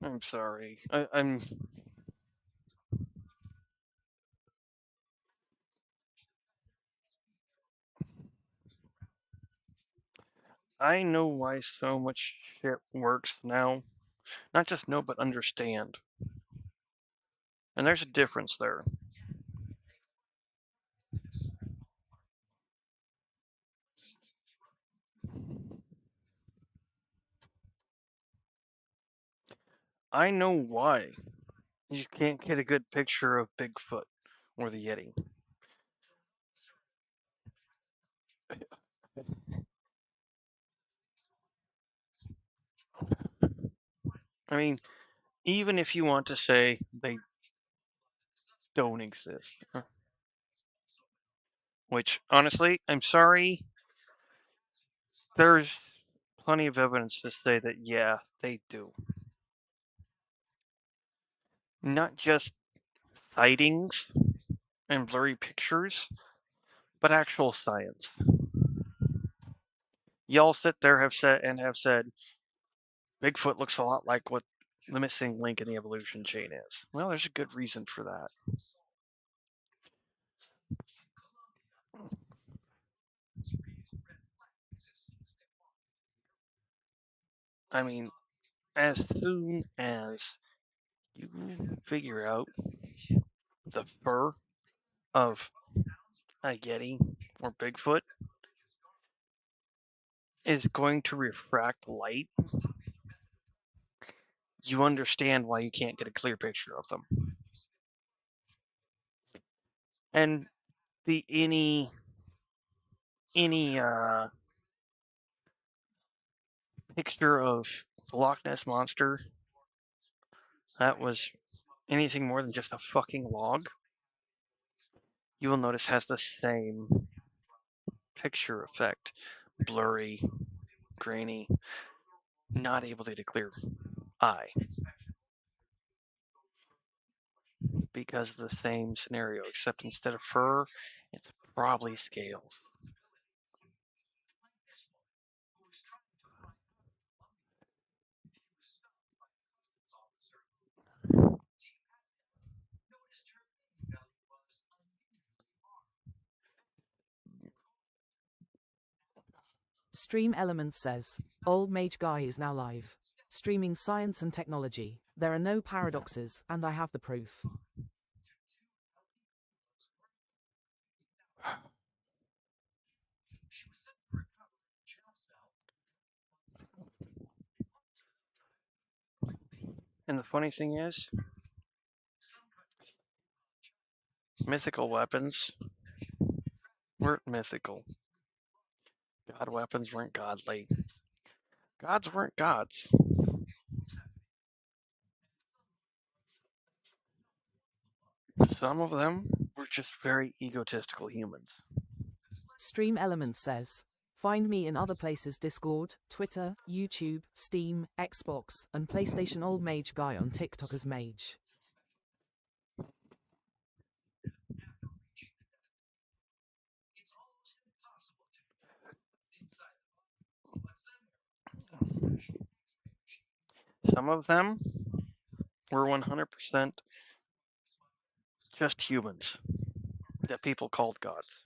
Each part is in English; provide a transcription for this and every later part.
I'm sorry. I'm. I know why so much shit works now. Not just know, but understand. And there's a difference there. I know why you can't get a good picture of Bigfoot or the Yeti. I mean, even if you want to say they don't exist, which honestly, I'm sorry, there's plenty of evidence to say that, yeah, they do. Not just sightings and blurry pictures, but actual science. Y'all sit there have said Bigfoot looks a lot like what the missing link in the evolution chain is. Well, there's a good reason for that. I mean, as soon as you figure out the fur of a Yeti or Bigfoot is going to refract light, you understand why you can't get a clear picture of them. And the any picture of the Loch Ness monster that was anything more than just a fucking log, you will notice has the same picture effect. Blurry, grainy, not able to get a clear eye. Because of the same scenario, except instead of fur, it's probably scales. Stream Elements says, Old Mage Guy is now live. Streaming science and technology. There are no paradoxes, and I have the proof. And the funny thing is, mythical weapons weren't mythical. God weapons weren't godly. Gods weren't gods. Some of them were just very egotistical humans. Stream Elements says, find me in other places: Discord, Twitter, YouTube, Steam, Xbox, and PlayStation. Old Mage Guy on TikTok as Mage. Some of them were 100% just humans that people called gods.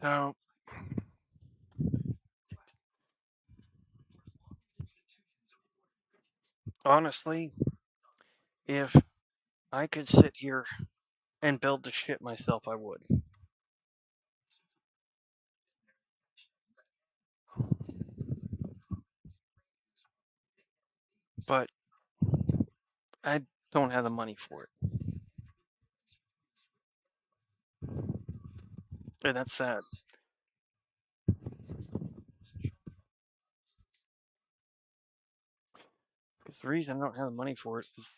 So, honestly, if I could sit here and build the shit myself, I would. But I don't have the money for it. And that's sad. Because the reason I don't have the money for it is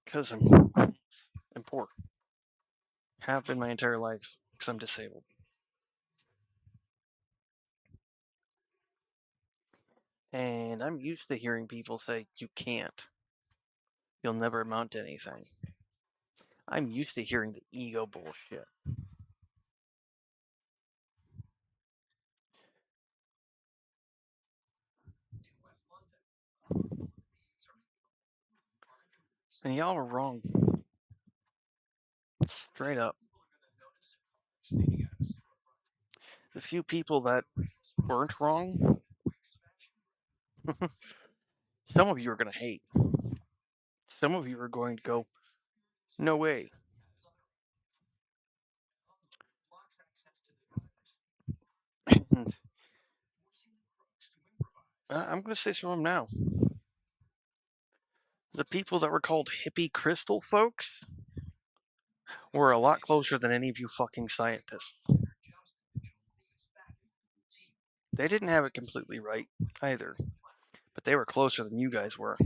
because I'm poor. Have been my entire life because I'm disabled. And I'm used to hearing people say, you can't. You'll never amount to anything. I'm used to hearing the ego bullshit. And y'all are wrong. Straight up. The few people that weren't wrong, some of you are going to hate. Some of you are going to go, no way. And I'm going to say some of them now. The people that were called hippie crystal folks were a lot closer than any of you fucking scientists. They didn't have it completely right either, but they were closer than you guys were.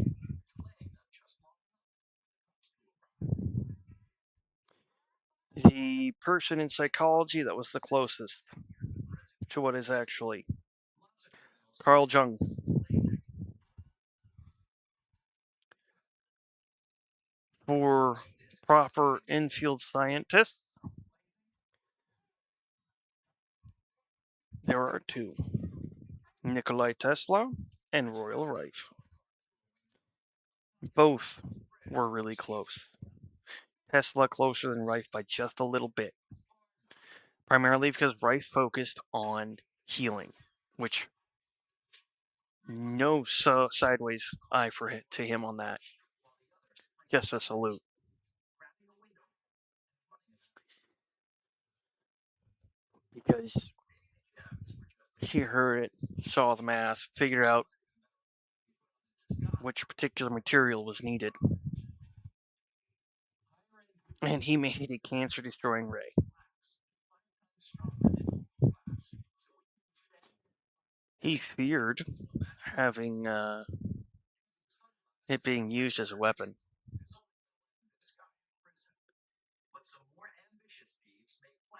The person in psychology that was the closest to what is actually Carl Jung. For proper in-field scientists, there are two: Nikolai Tesla and Royal Rife. Both were really close. Tesla closer than Rife by just a little bit. Primarily because Rife focused on healing, which no sideways eye to him on that. Just a salute. Because he heard it, saw the math, figured out which particular material was needed, and he made a cancer-destroying ray. He feared having it being used as a weapon.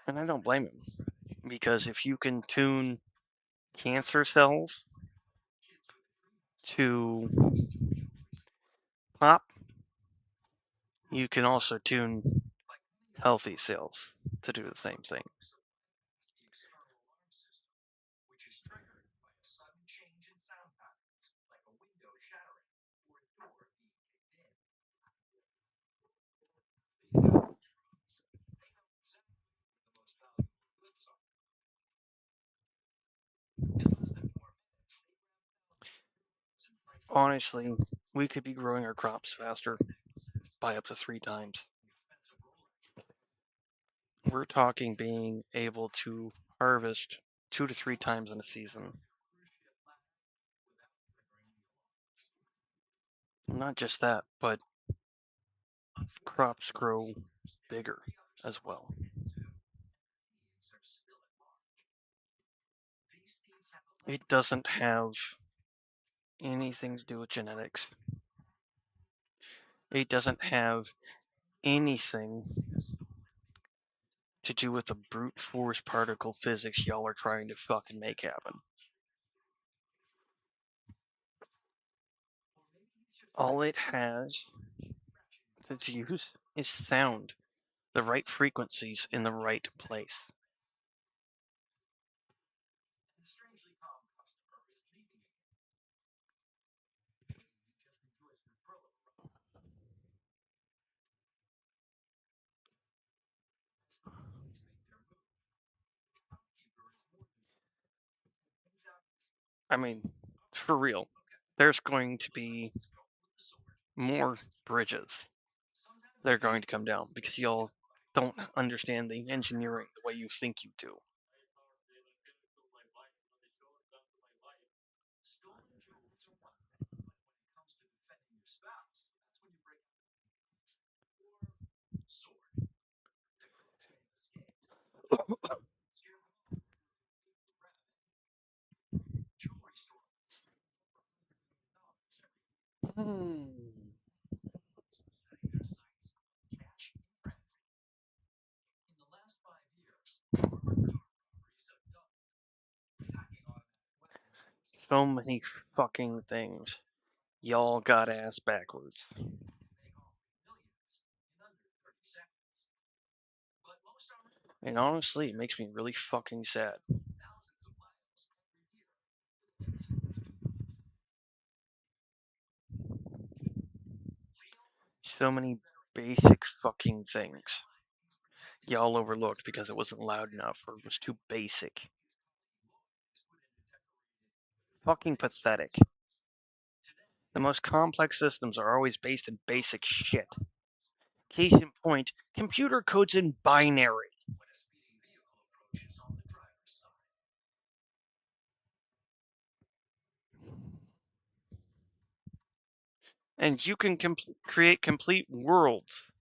And I don't blame him, because if you can tune cancer cells to pop, you can also tune healthy cells to do the same thing. Honestly, we could be growing our crops faster by up to 3 times. We're talking being able to harvest 2 to 3 times in a season. Not just that, but crops grow bigger as well. It doesn't have anything to do with genetics. It doesn't have anything to do with the brute force particle physics y'all are trying to fucking make happen. All it has to use is sound, the right frequencies in the right place. I mean, for real, there's going to be more bridges that are going to come down because y'all don't understand the engineering the way you think you do. So many fucking things. Y'all got ass backwards. And honestly, it makes me really fucking sad. So many basic fucking things y'all overlooked because it wasn't loud enough or it was too basic. Fucking pathetic. The most complex systems are always based in basic shit. Case in point, computer code's in binary. And you can create complete worlds.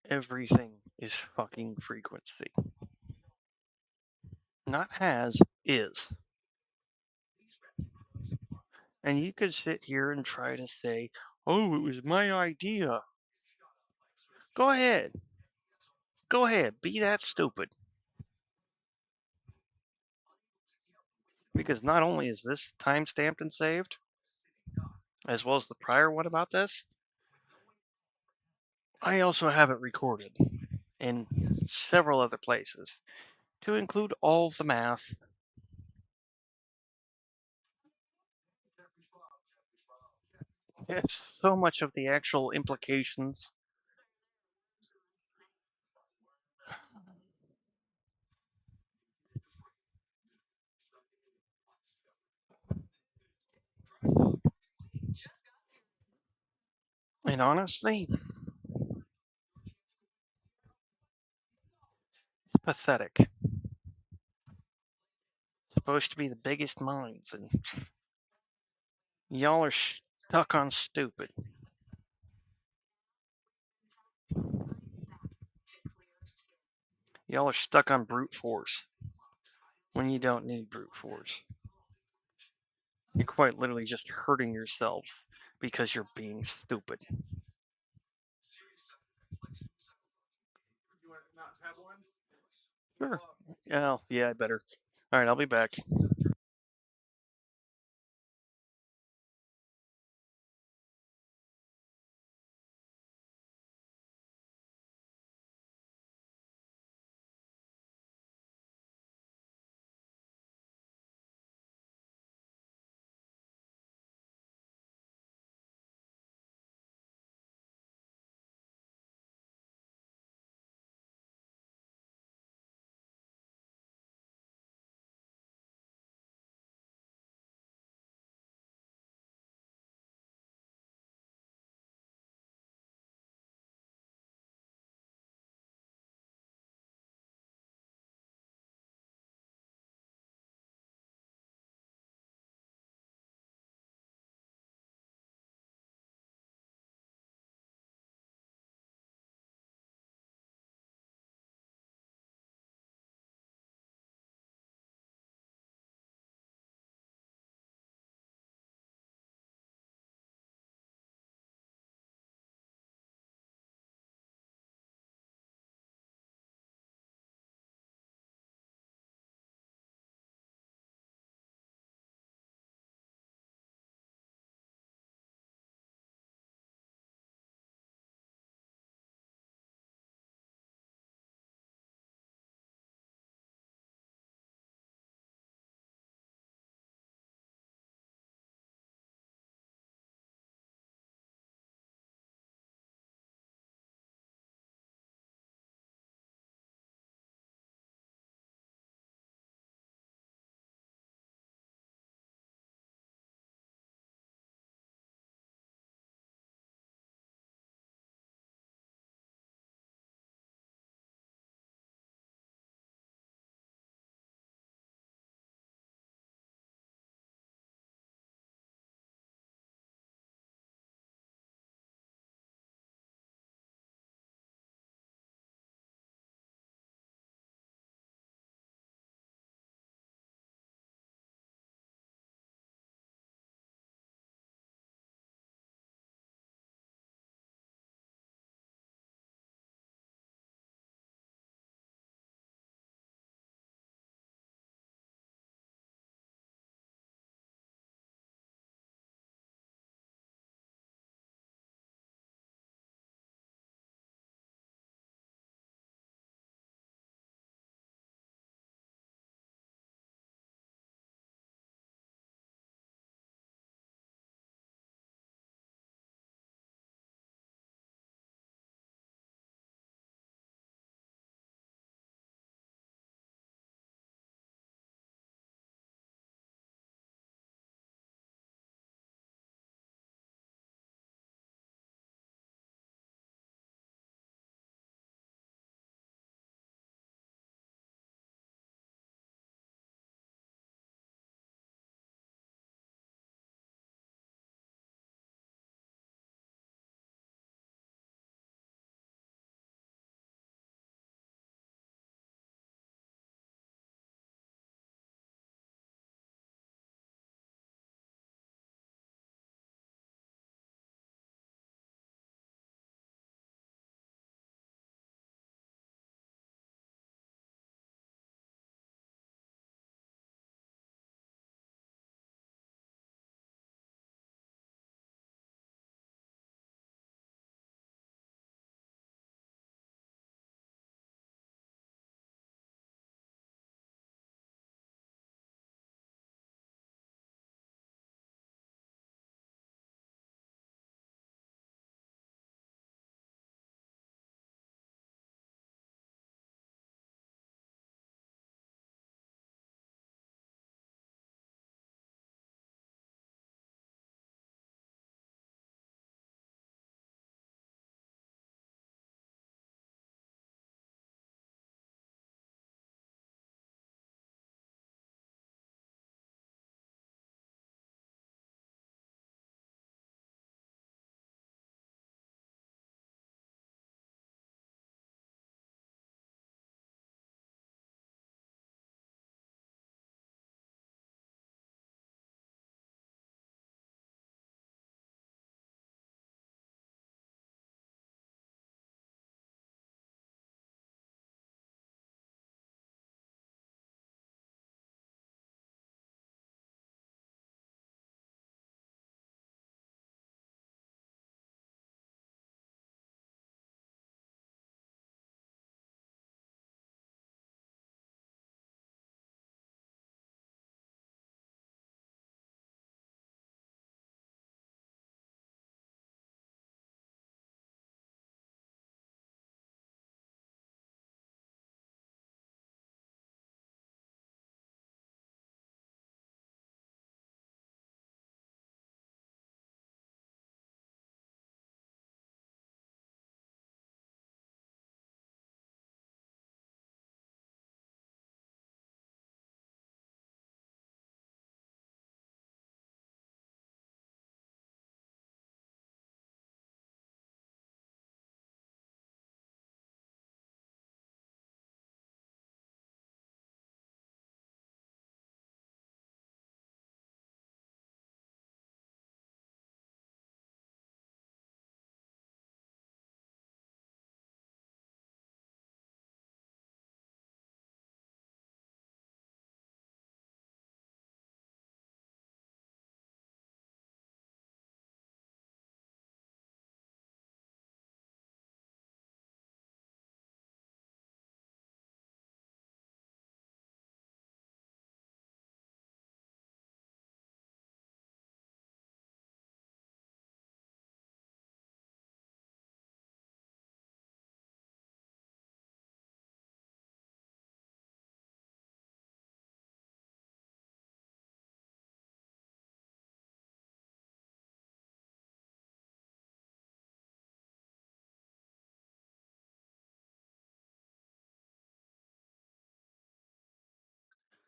Everything is fucking frequency. Not has, is. And you could sit here and try to say, oh, it was my idea. Go ahead. Go ahead. Be that stupid. Because not only is this time stamped and saved, as well as the prior one about this, I also have it recorded in several other places to include all of the math. It's so much of the actual implications. And honestly, it's pathetic. Supposed to be the biggest minds, and y'all are stuck on stupid. Y'all are stuck on brute force when you don't need brute force. You're quite literally just hurting yourself because you're being stupid. Sure. Oh, yeah, I better. All right, I'll be back.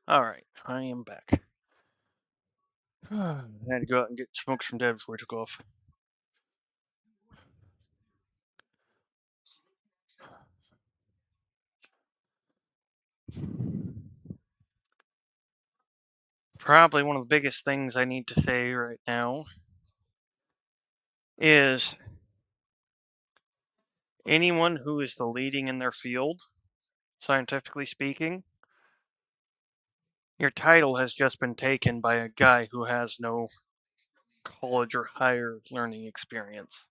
Alright, I am back. I had to go out and get smokes from Dad before I took off. Probably one of the biggest things I need to say right now is anyone who is the leading in their field, scientifically speaking, your title has just been taken by a guy who has no college or higher learning experience.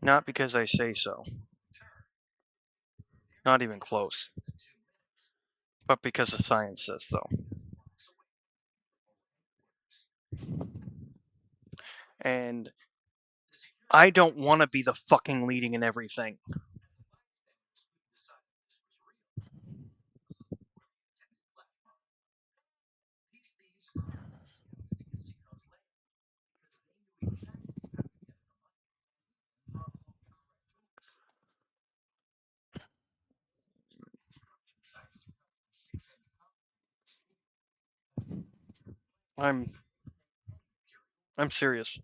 Not because I say so. Not even close. But because the science says so. And I don't want to be the fucking leading in everything. I'm serious.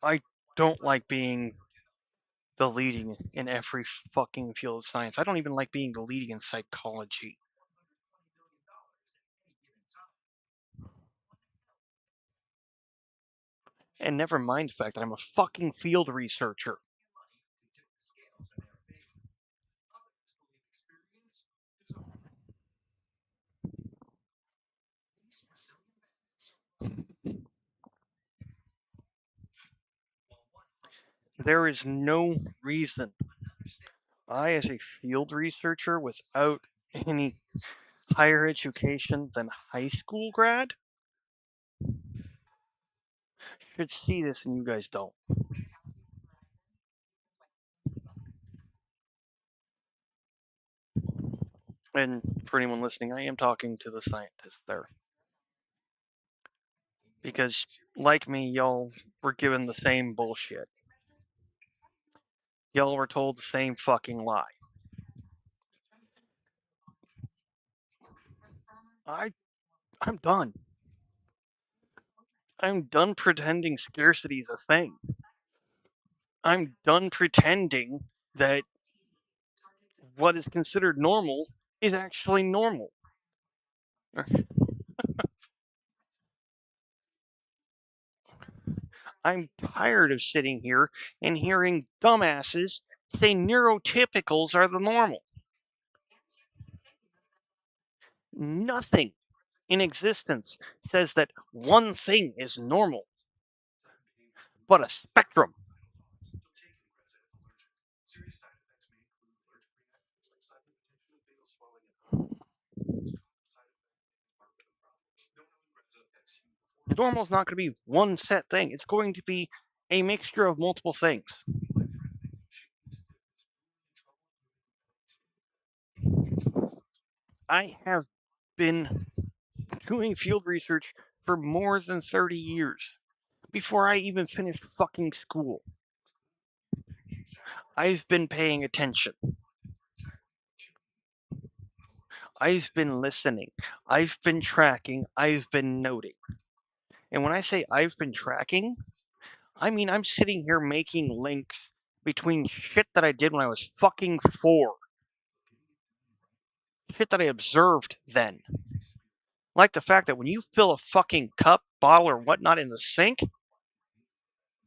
I don't like being the leading in every fucking field of science. I don't even like being the leading in psychology. And never mind the fact that I'm a fucking field researcher. There is no reason I, as a field researcher without any higher education than high school grad, should see this and you guys don't. And for anyone listening, I am talking to the scientists there. Because, like me, y'all were given the same bullshit. Y'all were told the same fucking lie. I'm done. I'm done pretending scarcity is a thing. I'm done pretending that what is considered normal is actually normal. I'm tired of sitting here and hearing dumbasses say neurotypicals are the normal. Nothing in existence says that one thing is normal, but a spectrum. Normal is not going to be one set thing. It's going to be a mixture of multiple things. I have been doing field research for more than 30 years before I even finished fucking school. I've been paying attention. I've been listening. I've been tracking. I've been noting. And when I say I've been tracking, I mean I'm sitting here making links between shit that I did when I was fucking 4. Shit that I observed then. Like the fact that when you fill a fucking cup, bottle, or whatnot in the sink,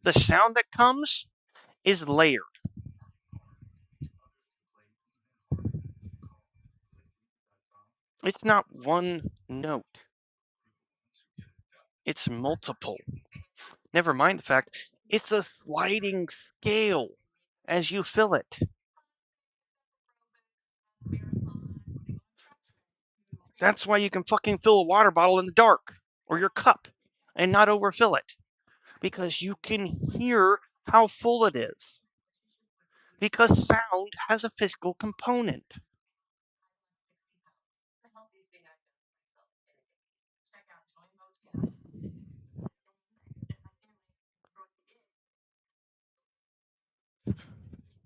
the sound that comes is layered. It's not one note. It's multiple. Never mind the fact it's a sliding scale as you fill it. That's why you can fucking fill a water bottle in the dark or your cup and not overfill it. Because you can hear how full it is. Because sound has a physical component.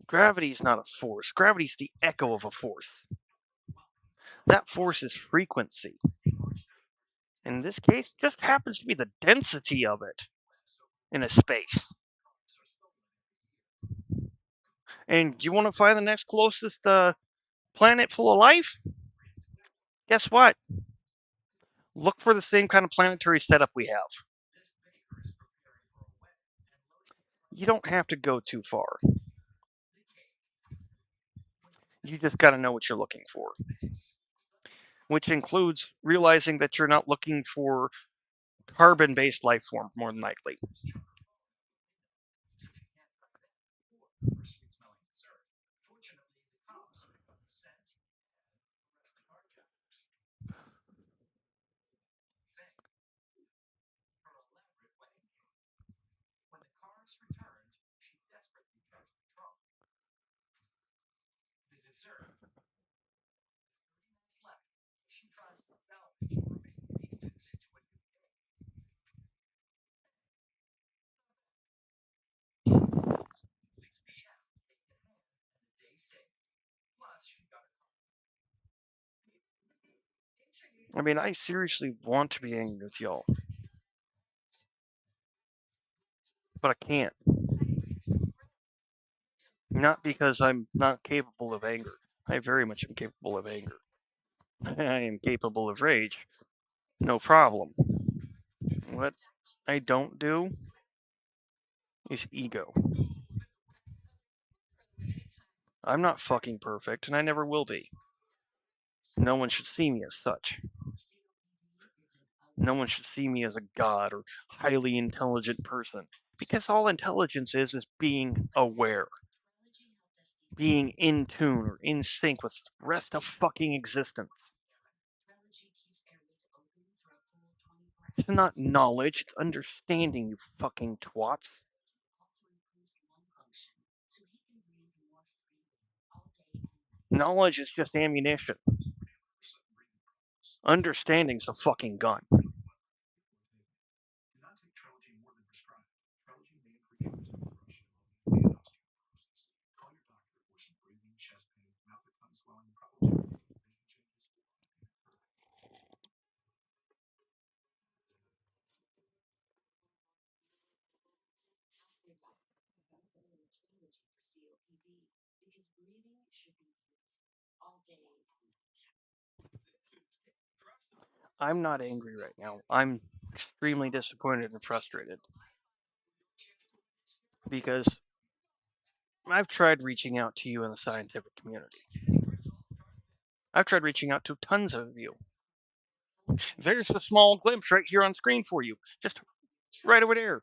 Gravity's not a force. Gravity's the echo of a force. That force is frequency. In this case, just happens to be the density of it in a space. And you want to find the next closest planet full of life? Guess what? Look for the same kind of planetary setup we have. You don't have to go too far. You just got to know what you're looking for. Which includes realizing that you're not looking for carbon-based life form, more than likely. I mean, I seriously want to be angry with y'all. But I can't. Not because I'm not capable of anger. I very much am capable of anger. I am capable of rage. No problem. What I don't do is ego. I'm not fucking perfect, and I never will be. No one should see me as such. No one should see me as a god or highly intelligent person, because all intelligence is being aware. Being in tune or in sync with the rest of fucking existence. It's not knowledge, it's understanding, you fucking twats. Knowledge is just ammunition. Understanding's the fucking gun. I'm not angry right now. I'm extremely disappointed and frustrated. Because I've tried reaching out to you in the scientific community. I've tried reaching out to tons of you. There's a small glimpse right here on screen for you. Just right over there.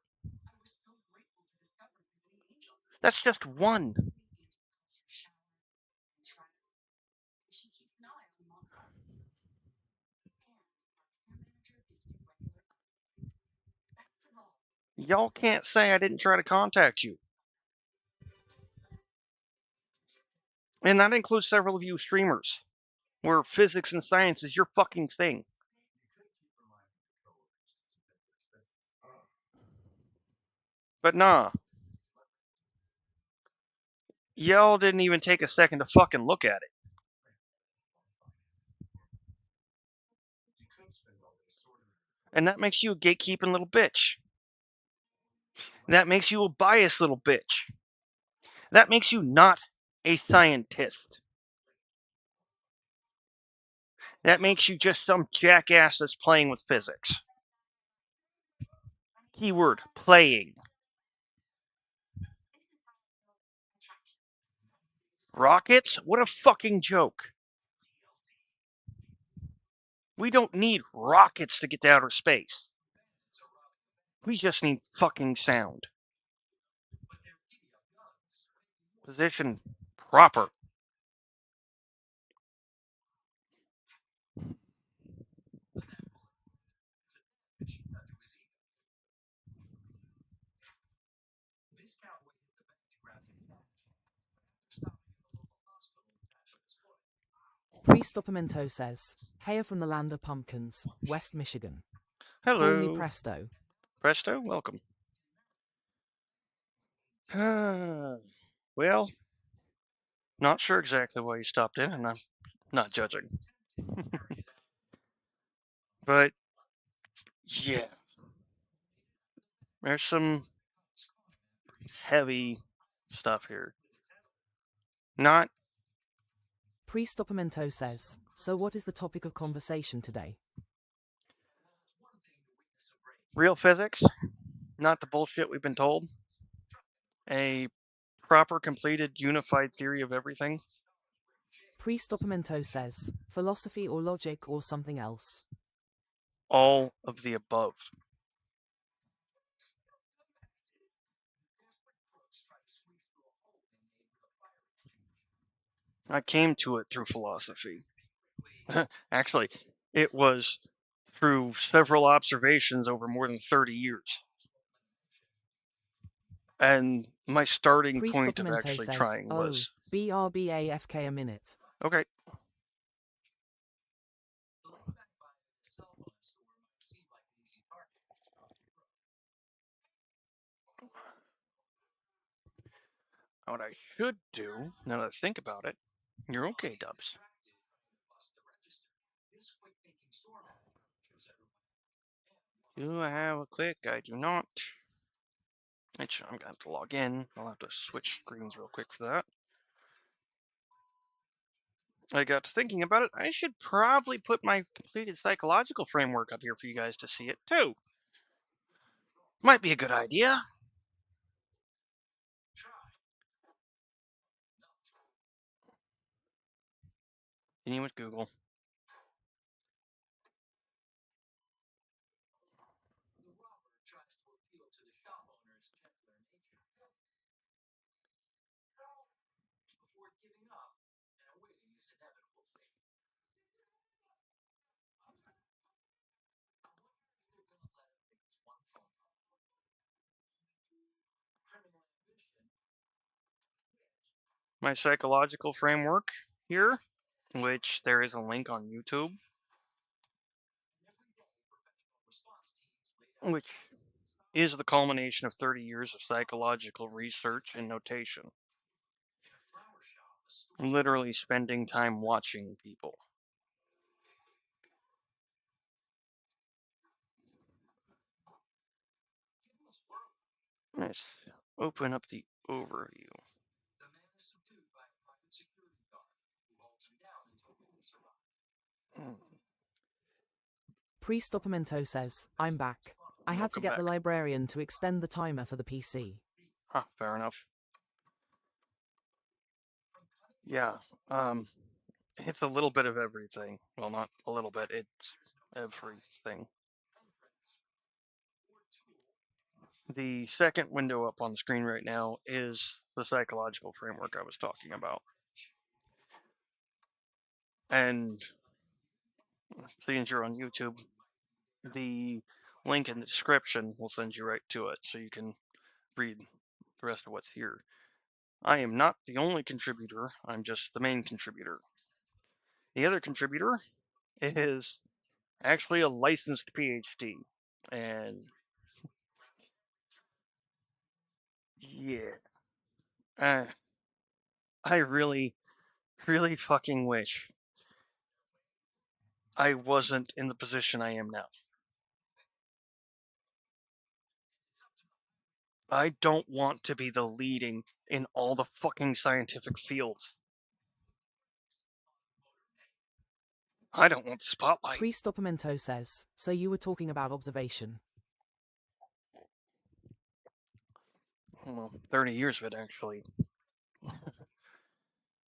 That's just one. Y'all can't say I didn't try to contact you. And that includes several of you streamers, where physics and science is your fucking thing. But nah. Y'all didn't even take a second to fucking look at it. And that makes you a gatekeeping little bitch. That makes you a biased little bitch. That makes you not a scientist. That makes you just some jackass that's playing with physics. Keyword, playing. Rockets? What a fucking joke. We don't need rockets to get to outer space. We just need fucking sound. Position proper. Free Stopamento says, "Hail from the land of pumpkins, West Michigan. Call me Hello. Presto." Presto, welcome. Well, Not sure exactly why you stopped in, and I'm not judging. But yeah, there's some heavy stuff here. Not Priestopamento says, so what is the topic of conversation today? real physics, not the bullshit we've been told. A proper, completed, unified theory of everything. Priestopamento says, philosophy or logic or something else. All of the above. I came to it through philosophy. Actually, it was through several observations over more than 30 years. And my starting point of Priestopamento actually says, trying oh, was BRBAFK a minute. okay. What I should do, now that I think about it, you're okay, Dubs. Do I have a click? I do not. Which I'm gonna have to log in. I'll have to switch screens real quick for that. I got to thinking about it. I should probably put my completed psychological framework up here for you guys to see it too. Might be a good idea. Continue with Google. My psychological framework here, which there is a link on YouTube, which is the culmination of 30 years of psychological research and notation. Literally spending time watching people. Let's open up the overview. Priestopamento says, I'm back. I had to Welcome get the back. librarian to extend the timer for the PC. Huh, fair enough. Yeah, it's a little bit of everything. Well, not a little bit, it's everything. The second window up on the screen right now is the psychological framework I was talking about. And since you're on YouTube, the link in the description will send you right to it so you can read the rest of what's here. I am not the only contributor, I'm just the main contributor. The other contributor is actually a licensed PhD. And yeah, I really, really fucking wish I wasn't in the position I am now. I don't want to be the leading in all the fucking scientific fields. I don't want the spotlight. Priestopamento says, so you were talking about observation. Well, 30 years of it, actually.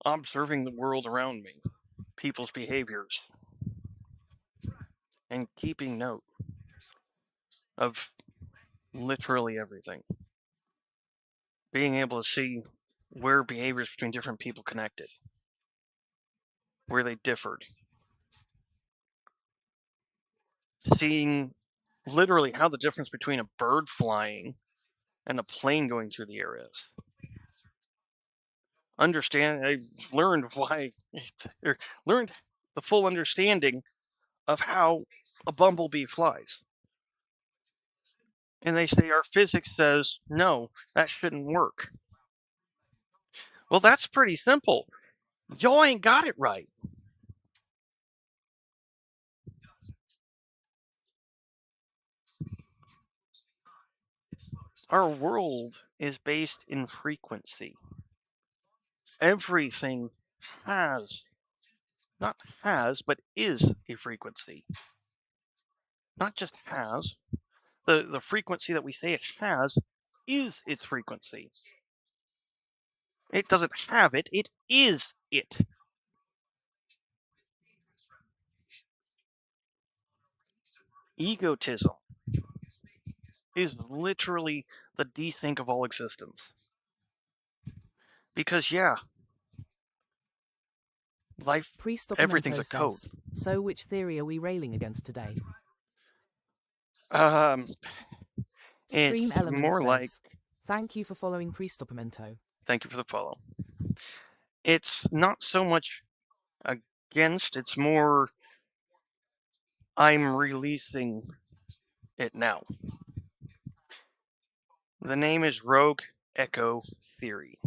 Observing the world around me, people's behaviors, and keeping note of literally everything. Being able to see where behaviors between different people connected, where they differed. Seeing literally how the difference between a bird flying and a plane going through the air is. I learned why, learned the full understanding of how a bumblebee flies. And they say our physics says, no, that shouldn't work. Well, that's pretty simple. Y'all ain't got it right. Our world is based in frequency. Everything has, not has, but is a frequency. Not just has. The frequency that we say it has is its frequency. It doesn't have it, it is it. Egotism is literally the desync of all existence. Because, yeah, life, Priest everything's a Documento code. says, so which theory are we railing against today? Stream It's Element more says, like, thank you for following Priest Documento. thank you for the follow. It's not so much against, it's more I'm releasing it now. The name is Rogue Echo Theory.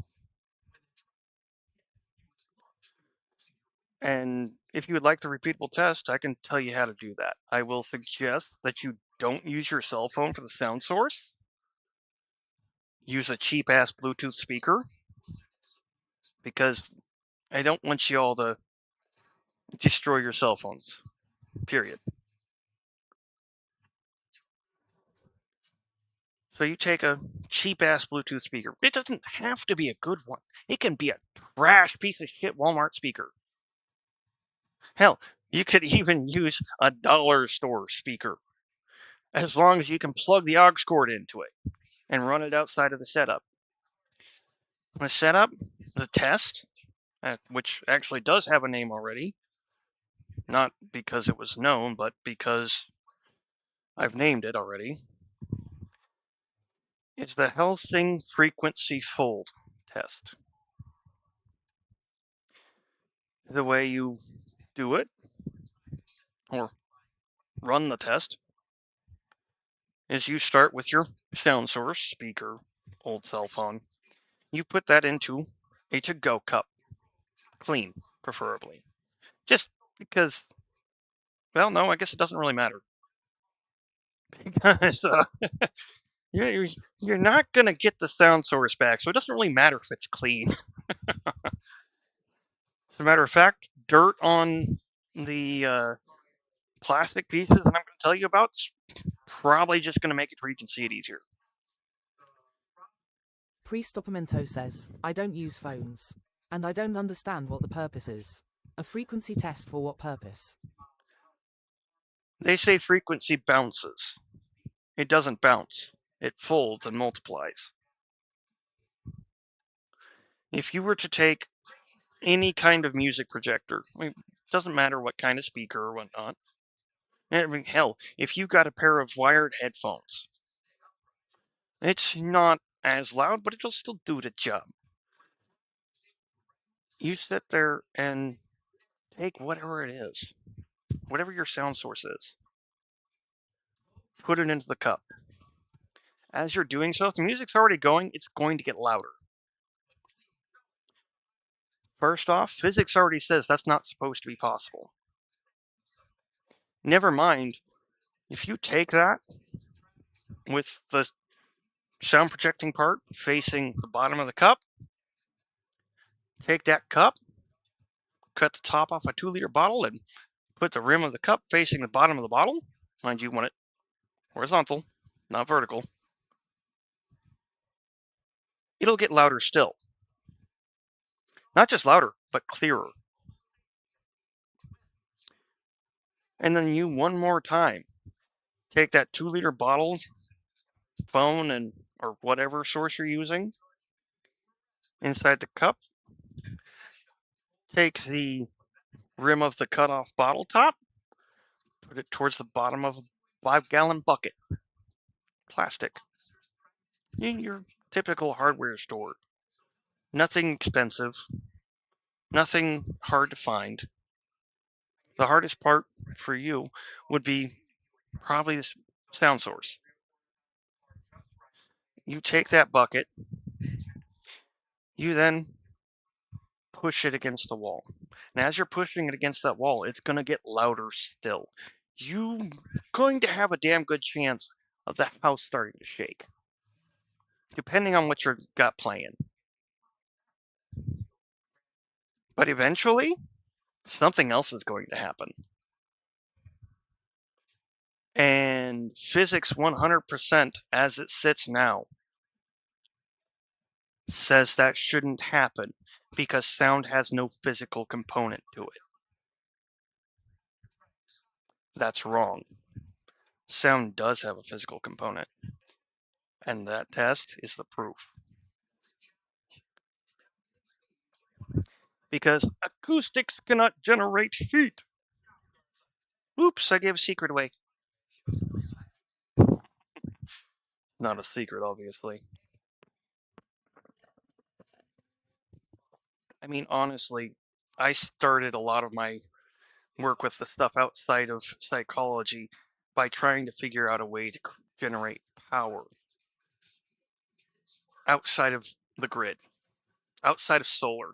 And if you would like the repeatable test, I can tell you how to do that. I will suggest that you don't use your cell phone for the sound source. Use a cheap-ass Bluetooth speaker. Because I don't want you all to destroy your cell phones. Period. So you take a cheap-ass Bluetooth speaker. It doesn't have to be a good one. It can be a trash piece of shit Walmart speaker. Hell, you could even use a dollar store speaker, as long as you can plug the aux cord into it and run it outside of the setup. The setup, the test, which actually does have a name already, not because it was known, but because I've named it already. It's the Helsing frequency fold test. The way you do it, or run the test, is you start with your sound source, speaker, old cell phone. You put that into a to-go cup. Clean, preferably. Just because, well, no, I guess it doesn't really matter. Because you're not going to get the sound source back, so it doesn't really matter if it's clean. As a matter of fact, dirt on the plastic pieces that I'm going to tell you about is probably just going to make it where you can see it easier. Priest Documento says, I don't use phones. And I don't understand what the purpose is. A frequency test for what purpose? They say frequency bounces. It doesn't bounce. It folds and multiplies. If you were to take any kind of music projector, it doesn't matter what kind of speaker or whatnot. I mean, hell, if you got a pair of wired headphones, it's not as loud, but it'll still do the job. You sit there and take whatever it is, whatever your sound source is, put it into the cup. As you're doing so, if the music's already going, it's going to get louder. First off, physics already says that's not supposed to be possible. Never mind, if you take that with the sound projecting part facing the bottom of the cup, take that cup, cut the top off a 2-liter bottle, and put the rim of the cup facing the bottom of the bottle. Mind you, want it horizontal, not vertical. It'll get louder still. Not just louder, but clearer. And then you, one more time, take that 2-liter bottle, phone, and or whatever source you're using, inside the cup, take the rim of the cut-off bottle top, put it towards the bottom of a 5-gallon bucket. Plastic. In your typical hardware store. Nothing expensive. Nothing hard to find. The hardest part for you would be probably the sound source. You take that bucket. You then push it against the wall. And as you're pushing it against that wall, it's going to get louder still. You're going to have a damn good chance of the house starting to shake, depending on what you got playing. But eventually, something else is going to happen. And physics 100% as it sits now says that shouldn't happen because sound has no physical component to it. That's wrong. Sound does have a physical component, and that test is the proof. Because acoustics cannot generate heat. Oops, I gave a secret away. Not a secret, obviously. I mean, honestly, I started a lot of my work with the stuff outside of psychology by trying to figure out a way to generate power outside of the grid, outside of solar,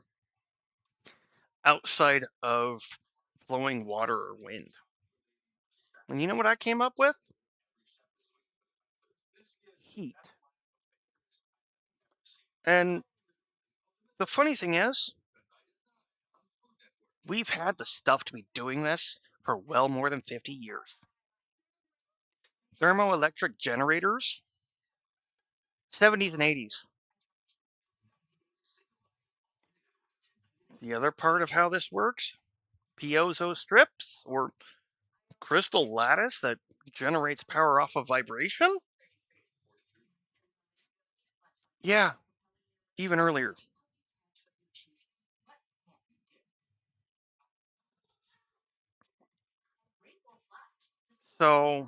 outside of flowing water or wind. And you know what I came up with? Heat. And the funny thing is, we've had the stuff to be doing this for well more than 50 years. Thermoelectric generators, 70s and 80s. The other part of how this works, piezo strips or crystal lattice that generates power off of vibration? Yeah, even earlier. So,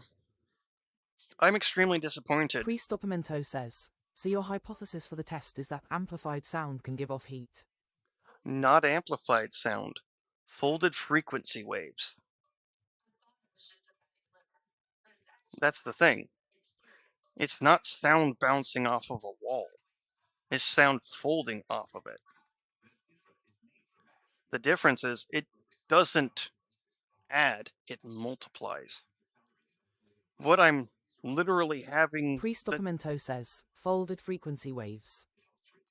I'm extremely disappointed. Priestopimento says, so your hypothesis for the test is that amplified sound can give off heat. Not amplified sound, folded frequency waves. That's the thing. It's not sound bouncing off of a wall. It's sound folding off of it. The difference is it doesn't add, it multiplies. What I'm literally having... Priestopimento says, folded frequency waves.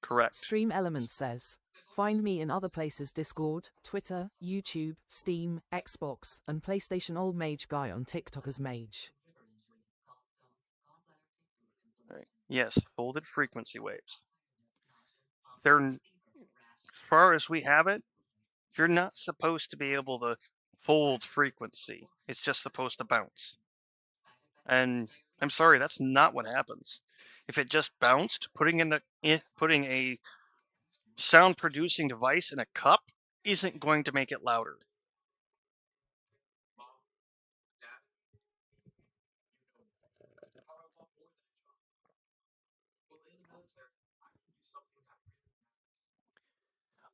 Correct. Stream Elements says, find me in other places: Discord, Twitter, YouTube, Steam, Xbox, and PlayStation. Old Mage Guy on TikTok as Mage. Right. Yes, folded frequency waves. They're, as far as we have it, you're not supposed to be able to fold frequency. It's just supposed to bounce. And I'm sorry, that's not what happens. If it just bounced, putting a sound producing device in a cup isn't going to make it louder.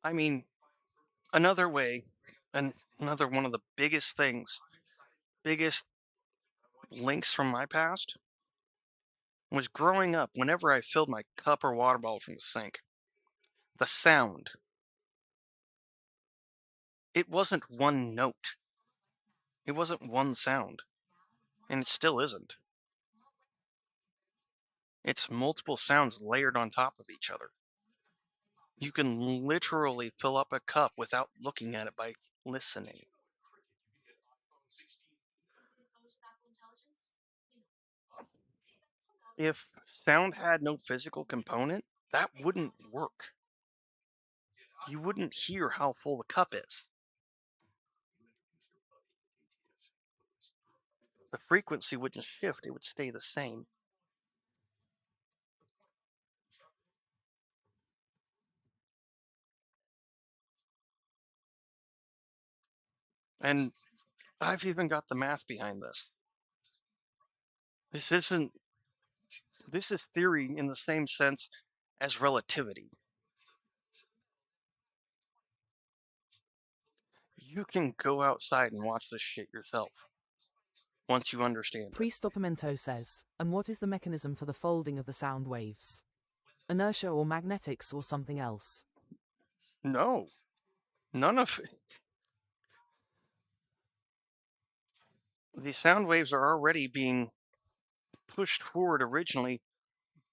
I mean, another way, and another one of the biggest links from my past was growing up. Whenever I filled my cup or water bottle from the sink, the sound, it wasn't one note. It wasn't one sound. And it still isn't. It's multiple sounds layered on top of each other. You can literally fill up a cup without looking at it by listening. If sound had no physical component, that wouldn't work. You wouldn't hear how full the cup is. The frequency wouldn't shift, it would stay the same. And I've even got the math behind this. This is theory in the same sense as relativity. You can go outside and watch this shit yourself once you understand it. Priestopimento says, and what is the mechanism for the folding of the sound waves? Inertia or magnetics or something else? No. None of the sound waves are already being pushed forward originally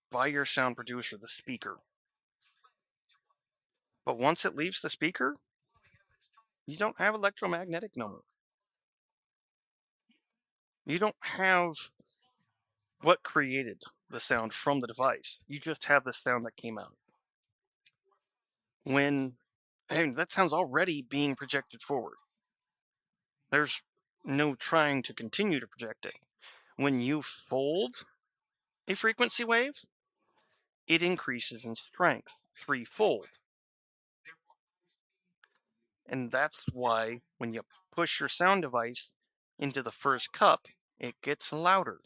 by your sound producer, the speaker. But once it leaves the speaker, you don't have electromagnetic no more. You don't have what created the sound from the device. You just have the sound that came out. That sound's already being projected forward. There's no trying to continue to project it. When you fold a frequency wave, it increases in strength threefold. And that's why when you push your sound device into the first cup, it gets louder.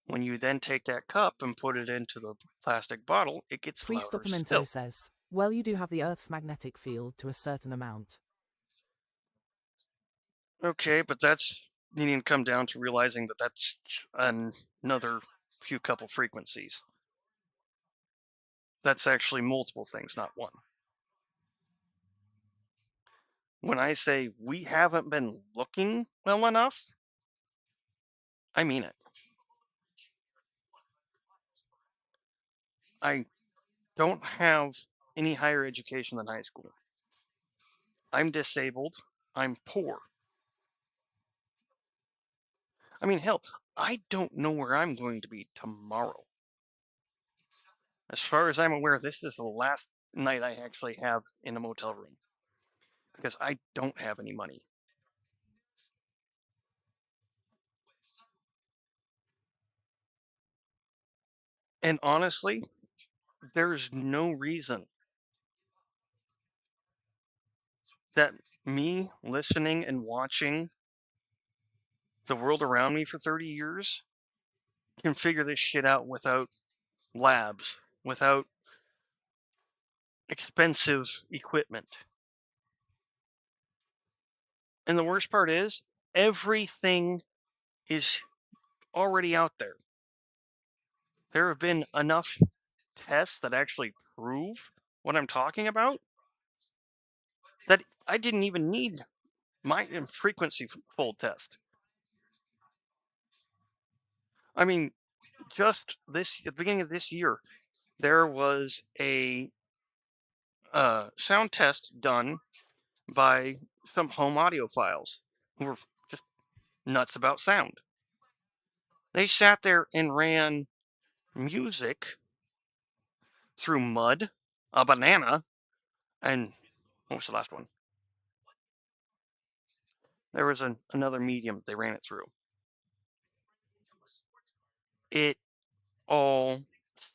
When you then take that cup and put it into the plastic bottle, it gets louder Priestopimento still. says, well, you do have the Earth's magnetic field to a certain amount. Okay, but that's needing to come down to realizing that that's another few couple frequencies. That's actually multiple things, not one. When I say we haven't been looking well enough, I mean it. I don't have any higher education than high school. I'm disabled. I'm poor. I mean, hell, I don't know where I'm going to be tomorrow. As far as I'm aware, this is the last night I actually have in a motel room because I don't have any money. And honestly, there's no reason that me listening and watching the world around me for 30 years can figure this shit out without labs, without expensive equipment. And the worst part is, everything is already out there. There have been enough tests that actually prove what I'm talking about that I didn't even need my frequency fold test. I mean, just this at the beginning of this year, there was a sound test done by some home audiophiles who were just nuts about sound. They sat there and ran music through mud, a banana, and what was the last one? There was another medium they ran it through. It all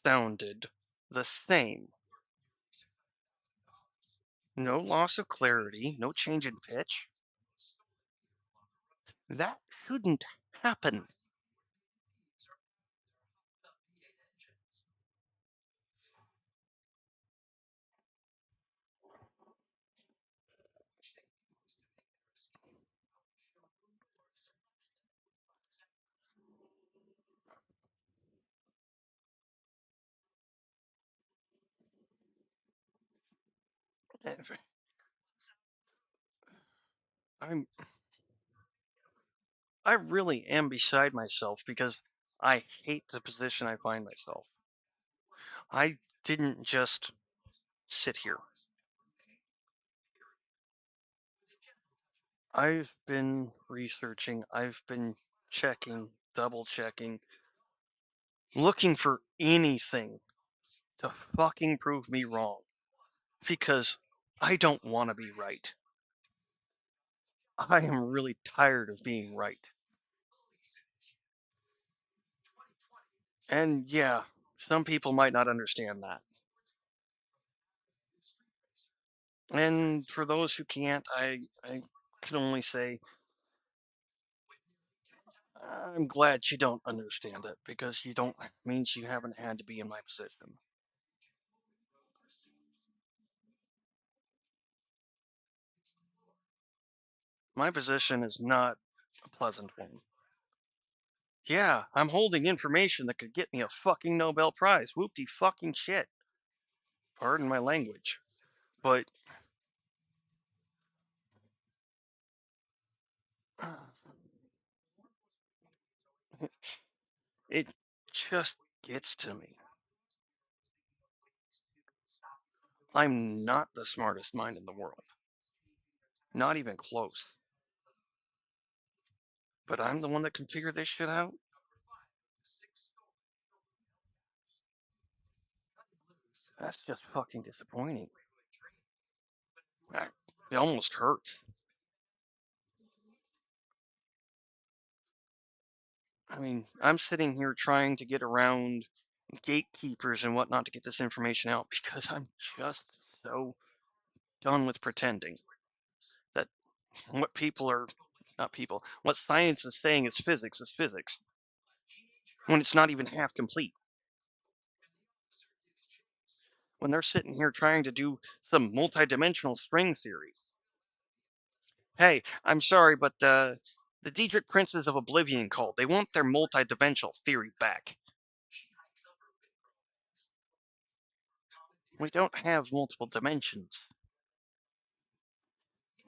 sounded the same. No loss of clarity, no change in pitch. That shouldn't happen. I really am beside myself because I hate the position I find myself. I didn't just sit here. I've been researching, I've been checking, double checking, looking for anything to fucking prove me wrong. Because I don't want to be right. I am really tired of being right. And yeah, some people might not understand that. And for those who can't, I can only say I'm glad you don't understand it because you don't means you haven't had to be in my position. My position is not a pleasant one. Yeah, I'm holding information that could get me a fucking Nobel Prize. Whoopty fucking shit. Pardon my language. But It just gets to me. I'm not the smartest mind in the world. Not even close. But I'm the one that can figure this shit out? That's just fucking disappointing. It almost hurts. I mean, I'm sitting here trying to get around gatekeepers and whatnot to get this information out because I'm just so done with pretending that what people are, not people, what science is saying is physics when it's not even half complete. When they're sitting here trying to do some multidimensional string theory. Hey, I'm sorry, but the Daedric Princes of Oblivion called. They want their multidimensional theory back. We don't have multiple dimensions.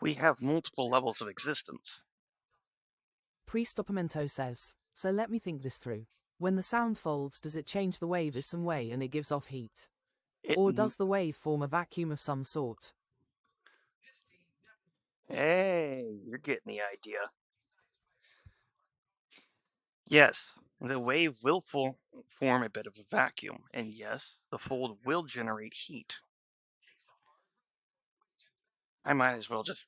We have multiple levels of existence. Priest Opamento says, so let me think this through. When the sound folds, does it change the wave in some way and it gives off heat? Or does the wave form a vacuum of some sort? Hey, you're getting the idea. Yes, the wave will form a bit of a vacuum, and yes, the fold will generate heat. I might as well just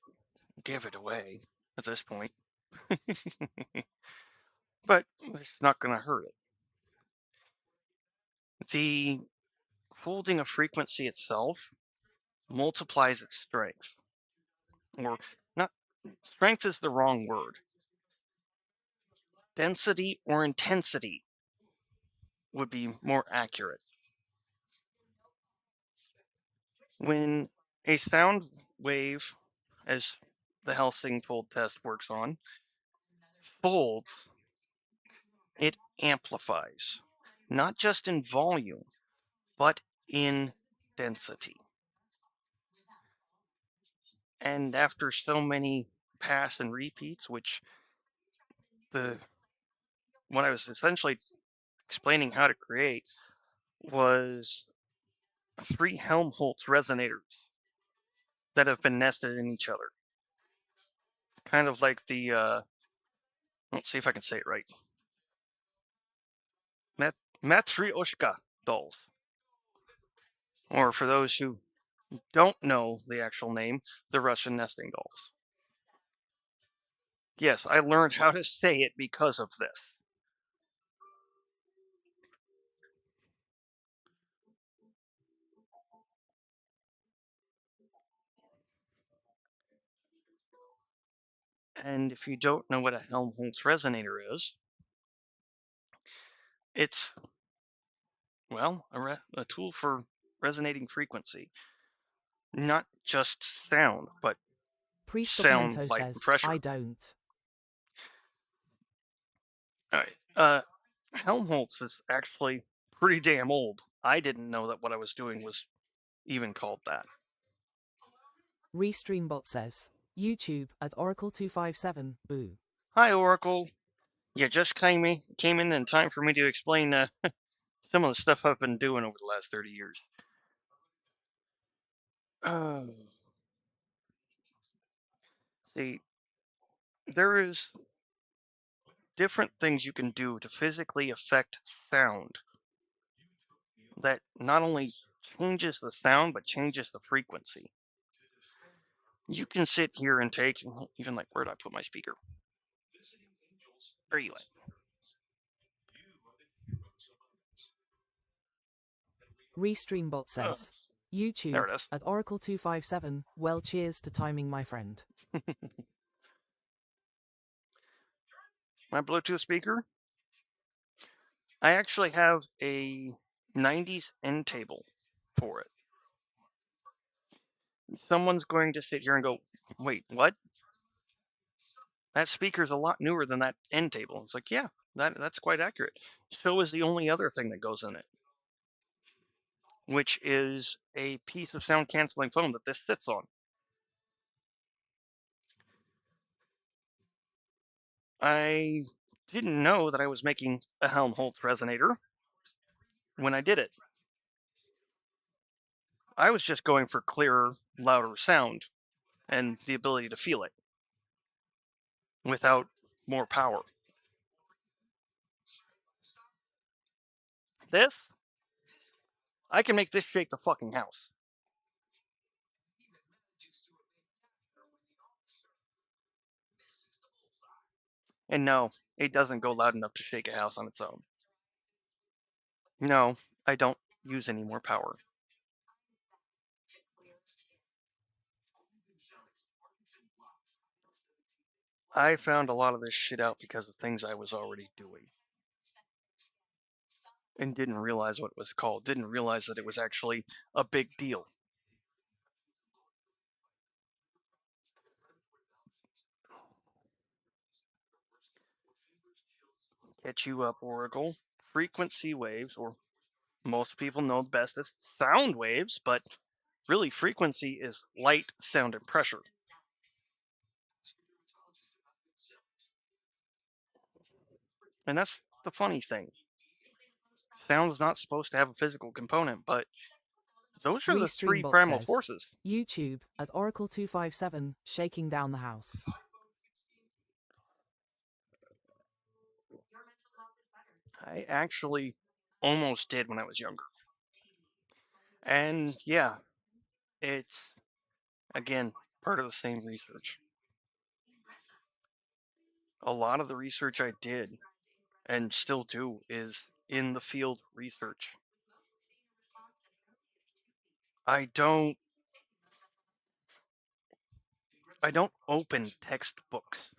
give it away at this point. But it's not going to hurt it. The folding of frequency itself multiplies its strength. Or, not, strength is the wrong word. Density or intensity would be more accurate. When a sound wave, as the Helsing fold test works on, folds, it amplifies, not just in volume, but in density. And after so many pass and repeats, which what I was essentially explaining how to create was 3 Helmholtz resonators that have been nested in each other. Kind of like the, let's see if I can say it right. Matryoshka dolls. Or for those who don't know the actual name, the Russian nesting dolls. Yes, I learned how to say it because of this. And if you don't know what a Helmholtz resonator is, it's, well, a tool for resonating frequency. Not just sound, but Priest sound, Opamento light, and says, pressure. I don't. Alright, Helmholtz is actually pretty damn old. I didn't know that what I was doing was even called that. Restreambot says, YouTube at Oracle257, boo. Hi, Oracle. You just came in time for me to explain some of the stuff I've been doing over the last 30 years. See, there is different things you can do to physically affect sound that not only changes the sound, but changes the frequency. You can sit here and take, even like, where did I put my speaker? Where are you at? Restreambot says, YouTube There it is. at Oracle257, well cheers to timing, my friend. My Bluetooth speaker, I actually have a 90s end table for it. Someone's going to sit here and go, wait, what? That speaker's a lot newer than that end table. It's like, yeah, that's quite accurate. So is the only other thing that goes in it, which is a piece of sound canceling foam that this sits on. I didn't know that I was making a Helmholtz resonator when I did it. I was just going for clearer, louder sound and the ability to feel it without more power. This, I can make this shake the fucking house. And no, it doesn't go loud enough to shake a house on its own. No, I don't use any more power. I found a lot of this shit out because of things I was already doing. And didn't realize what it was called, didn't realize that it was actually a big deal. Catch you up, Oracle. Frequency waves, or most people know best as sound waves, but really frequency is light, sound, and pressure. And that's the funny thing. Sound's not supposed to have a physical component, but those are the three Restreambot primal says, forces. YouTube at Oracle257, shaking down the house. I actually almost did when I was younger. And yeah, it's, again, part of the same research. A lot of the research I did and still do is in the field research. I don't open textbooks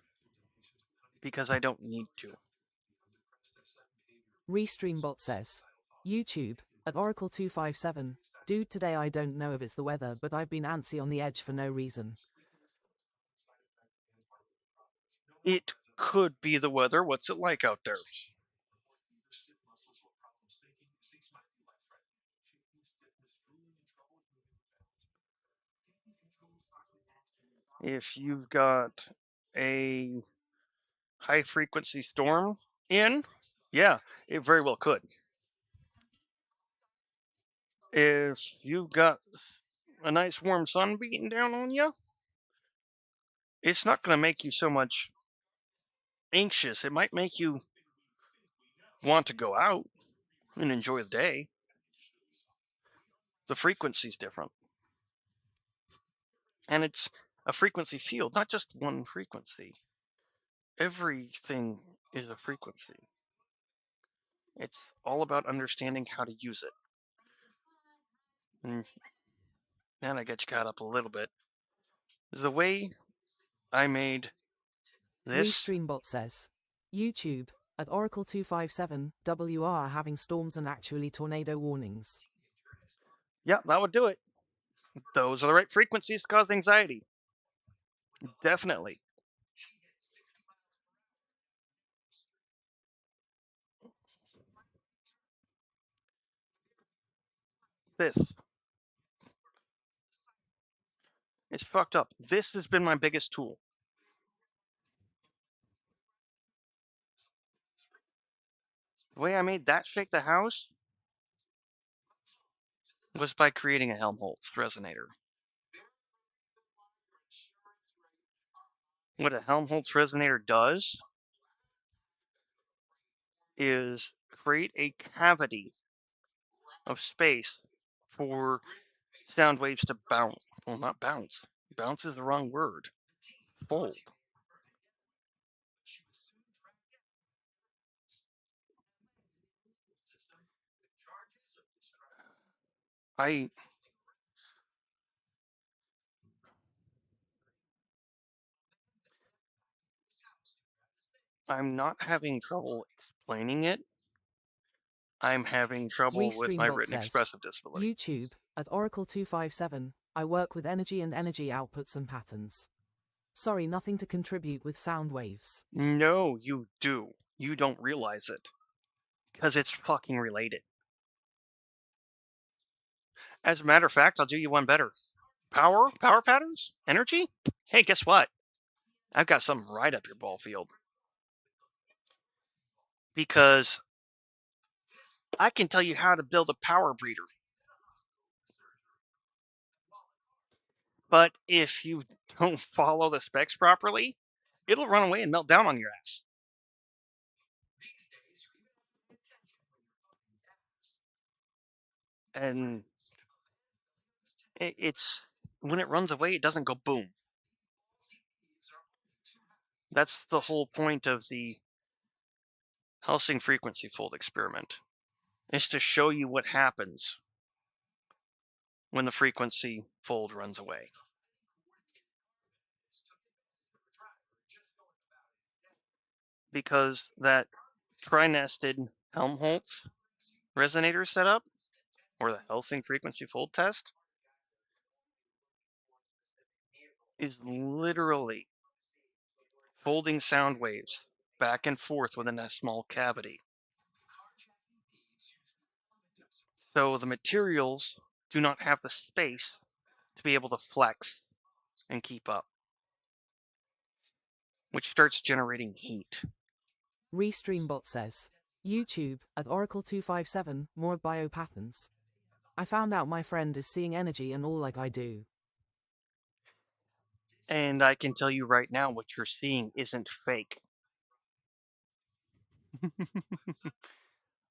because I don't need to. Restreambot says, YouTube at Oracle257, dude, today I don't know if it's the weather, but I've been antsy on the edge for no reason. It could be the weather. What's it like out there? If you've got a high frequency storm in, yeah, it very well could. If you've got a nice warm sun beating down on you, it's not going to make you so much anxious. It might make you want to go out and enjoy the day. The frequency's different. And it's a frequency field, not just one frequency. Everything is a frequency. It's all about understanding how to use it. And then I get you caught up a little bit. The way I made this. Restreambot says, YouTube at Oracle257, WR having storms and actually tornado warnings. Yeah, that would do it. Those are the right frequencies to cause anxiety. Definitely. This. It's fucked up. This has been my biggest tool. The way I made that shake the house was by creating a Helmholtz resonator. What a Helmholtz resonator does is create a cavity of space for sound waves to bounce. Well, not bounce. Bounce is the wrong word. Fold. I'm not having trouble explaining it. I'm having trouble with my Restreambot written says, expressive disability. YouTube at Oracle257, I work with energy and energy outputs and patterns. Sorry, nothing to contribute with sound waves. No, you do. You don't realize it. Because it's fucking related. As a matter of fact, I'll do you one better. Power patterns? Energy? Hey, guess what? I've got something right up your ball field. Because I can tell you how to build a power breeder. But if you don't follow the specs properly, it'll run away and melt down on your ass. And it's when it runs away, it doesn't go boom. That's the whole point of the Helsing frequency fold experiment, is to show you what happens when the frequency fold runs away. Because that tri-nested Helmholtz resonator setup, or the Helsing frequency fold test, is literally folding sound waves back and forth within a small cavity. So the materials do not have the space to be able to flex and keep up, which starts generating heat. Restreambot says, YouTube, at Oracle257, more biopatterns. I found out my friend is seeing energy and all like I do. And I can tell you right now, what you're seeing isn't fake.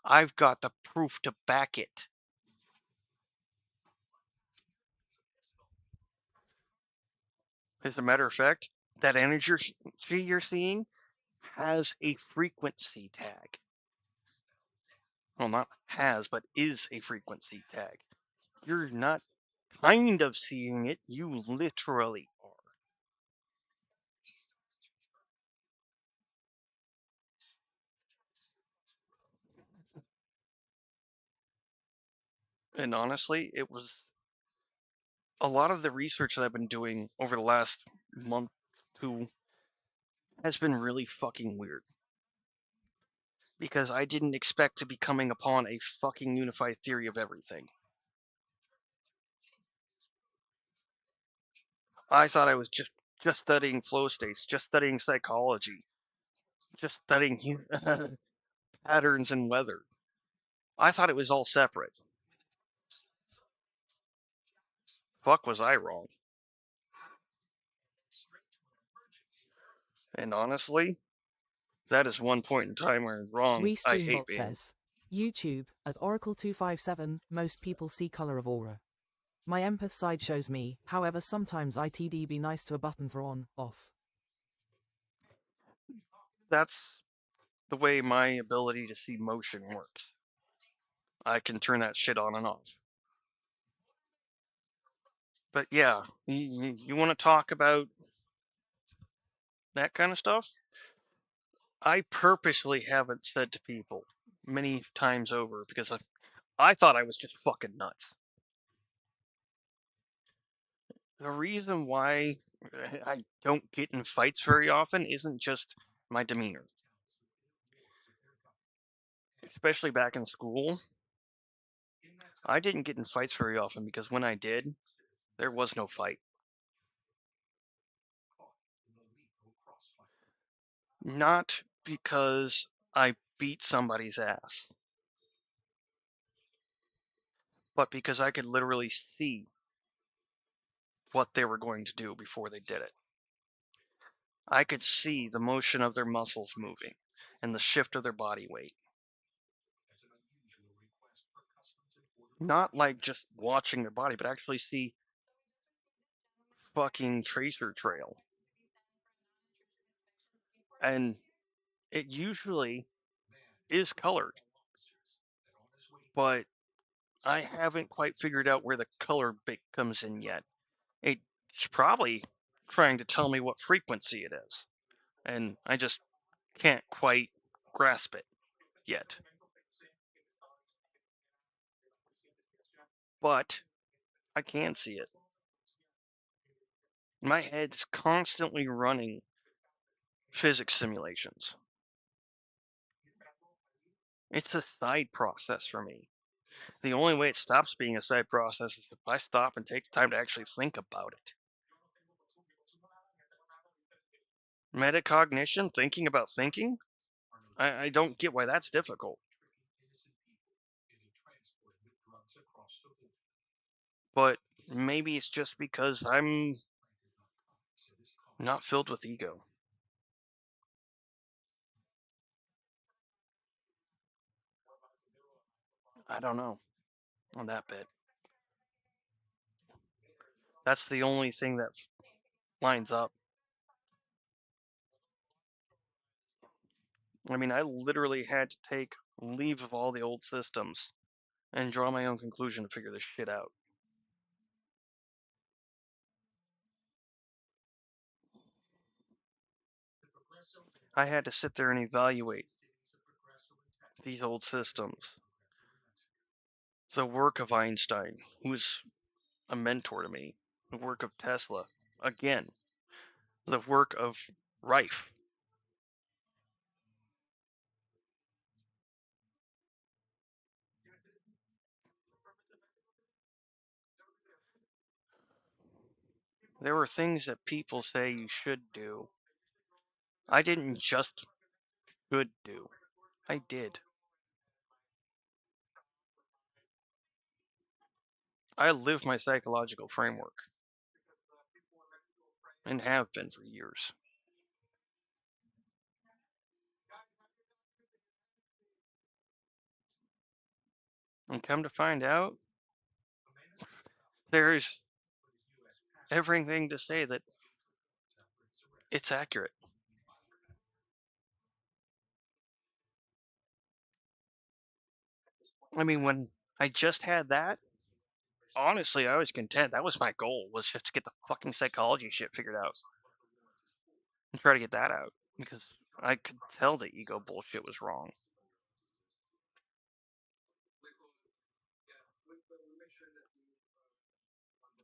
I've got the proof to back it. As a matter of fact, that energy you're seeing has a frequency tag. Well, not has, but is a frequency tag. You're not kind of seeing it, you literally are. And honestly, it was a lot of the research that I've been doing over the last month, two, has been really fucking weird. Because I didn't expect to be coming upon a fucking unified theory of everything. I thought I was just studying flow states, just studying psychology, just studying patterns and weather. I thought it was all separate. Fuck, was I wrong. And honestly, that is one point in time where I'm wrong. I hate Restreambot being. says, YouTube, at Oracle257, most people see color of aura. My empath side shows me, however sometimes it'd be nice to a button for on, off. That's the way my ability to see motion works. I can turn that shit on and off. But yeah, you want to talk about that kind of stuff? I purposely haven't said to people many times over because I thought I was just fucking nuts. The reason why I don't get in fights very often isn't just my demeanor. Especially back in school, I didn't get in fights very often because when I did, there was no fight. Not because I beat somebody's ass, but because I could literally see what they were going to do before they did it. I could see the motion of their muscles moving and the shift of their body weight. Not like just watching their body, but actually see fucking tracer trail. And it usually is colored, but I haven't quite figured out where the color bit comes in yet. It's probably trying to tell me what frequency it is, and I just can't quite grasp it yet. But I can see it. My head's constantly running physics simulations. It's a side process for me. The only way it stops being a side process is if I stop and take the time to actually think about it. Metacognition, thinking about thinking, I don't get why that's difficult. But maybe it's just because I'm not filled with ego. I don't know on that bit. That's the only thing that lines up. I mean, I literally had to take leave of all the old systems and draw my own conclusion to figure this shit out. I had to sit there and evaluate these old systems. The work of Einstein, who's a mentor to me, the work of Tesla, again, the work of Rife. There were things that people say you should do. I didn't just should do. I did. I live my psychological framework. And have been for years. And come to find out, there's everything to say that it's accurate. I mean, when I just had that, honestly, I was content. That was my goal, was just to get the fucking psychology shit figured out. And try to get that out. Because I could tell the ego bullshit was wrong.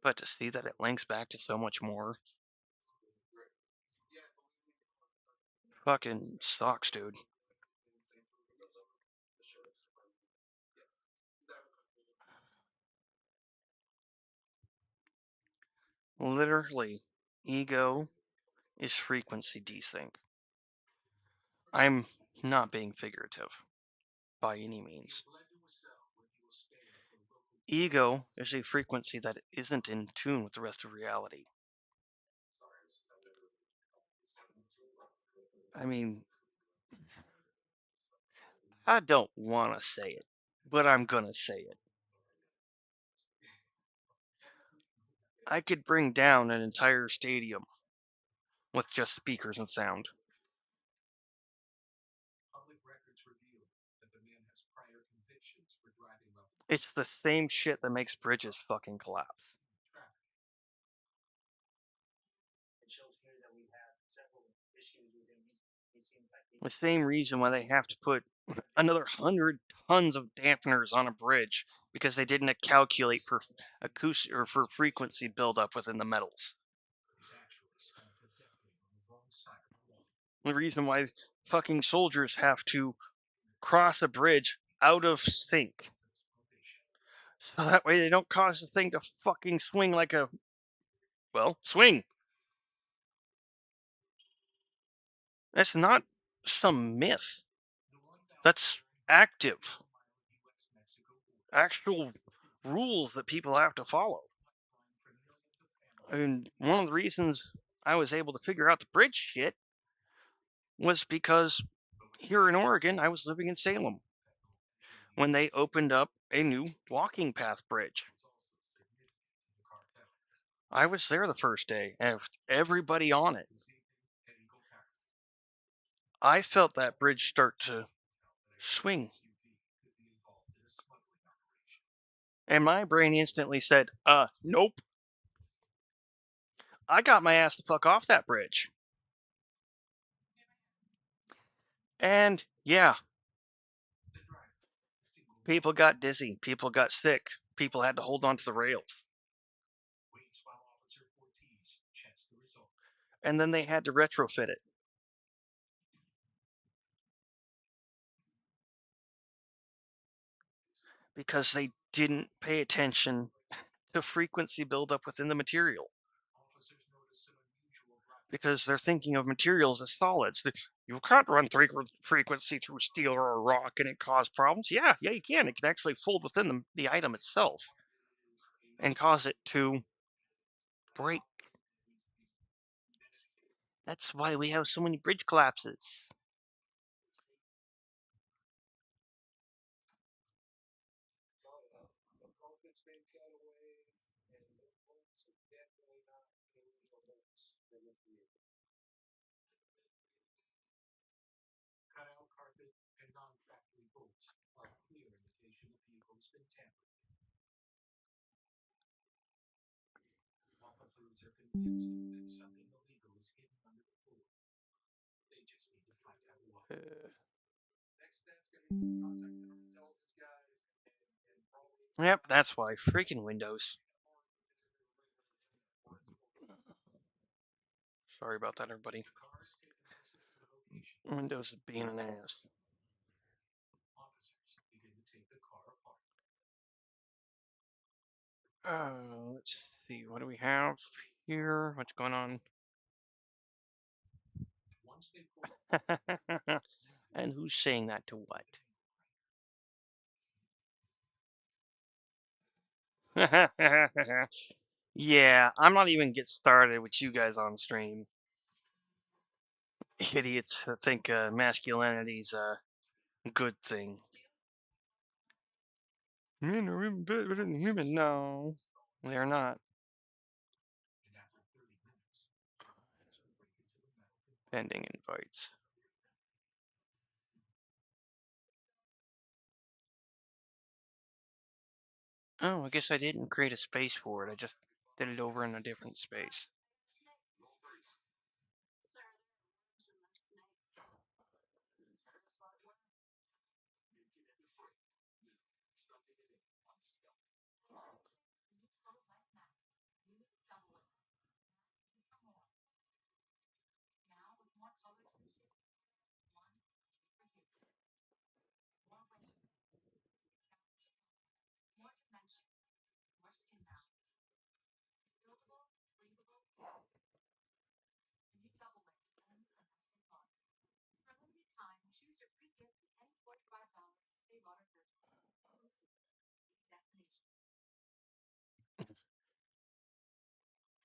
But to see that it links back to so much more fucking sucks, dude. Literally, ego is frequency desync. I'm not being figurative by any means. Ego is a frequency that isn't in tune with the rest of reality. I mean, I don't want to say it, but I'm gonna say it. I could bring down an entire stadium with just speakers and sound. It's the same shit that makes bridges fucking collapse. The same reason why they have to put another 100 tons of dampeners on a bridge because they didn't calculate for acoustic or for frequency buildup within the metals. The reason why fucking soldiers have to cross a bridge out of sync. So that way they don't cause the thing to fucking swing like a, well, swing. That's not some myth. That's active. Actual rules that people have to follow. And one of the reasons I was able to figure out the bridge shit was because here in Oregon, I was living in Salem when they opened up a new walking path bridge. I was there the first day, and everybody on it. I felt that bridge start to swing. And my brain instantly said, nope. I got my ass the fuck off that bridge. And yeah, people got dizzy, people got sick, people had to hold on to the rails. And then they had to retrofit it. Because they didn't pay attention to frequency buildup within the material. Because they're thinking of materials as solids. You can't run frequency through steel or a rock and it cause problems. Yeah, you can. It can actually fold within the item itself and cause it to break. That's why we have so many bridge collapses. Yep, that's why. Freaking Windows. Sorry about that, everybody. Windows is being an ass. Let's see. What do we have here? What's going on? And who's saying that to what? Yeah, I'm not even get started with you guys on stream. Idiots that think masculinity's a good thing. Men are better than women. No, they're not. Pending invites. Oh, I guess I didn't create a space for it. I just did it over in a different space.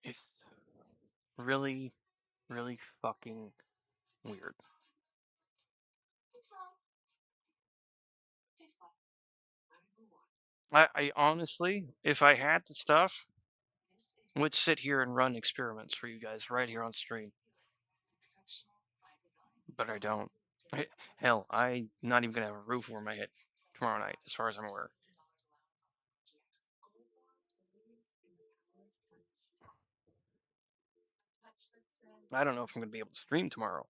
It's really, really fucking weird. I honestly, if I had the stuff, would sit here and run experiments for you guys right here on stream. But I don't. Hell, I'm not even gonna have a roof over my head tomorrow night, as far as I'm aware. I don't know if I'm gonna be able to stream tomorrow.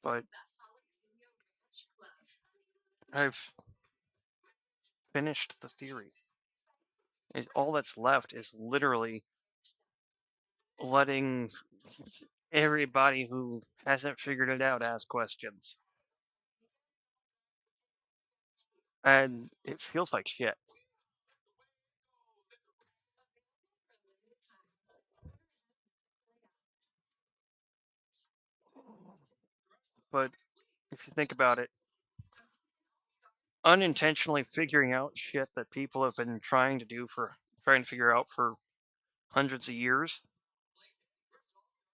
But I've finished the theory. All that's left is literally letting everybody who hasn't figured it out ask questions. And it feels like shit. But if you think about it, unintentionally figuring out shit that people have been trying to figure out for hundreds of years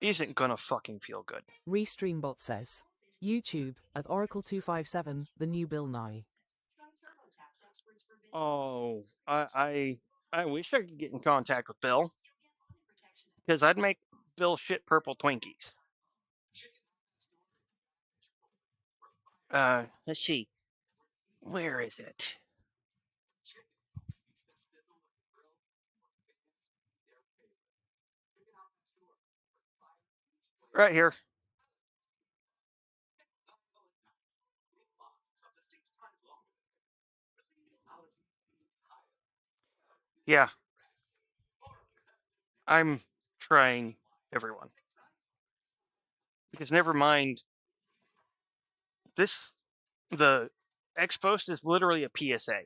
isn't gonna fucking feel good. Restreambot says, YouTube, at Oracle257, the new Bill Nye. Oh, I wish I could get in contact with Bill, because I'd make Bill shit purple Twinkies. Let's see. Where is it? Right here. Yeah. I'm trying everyone. Because never mind, the X Post is literally a PSA.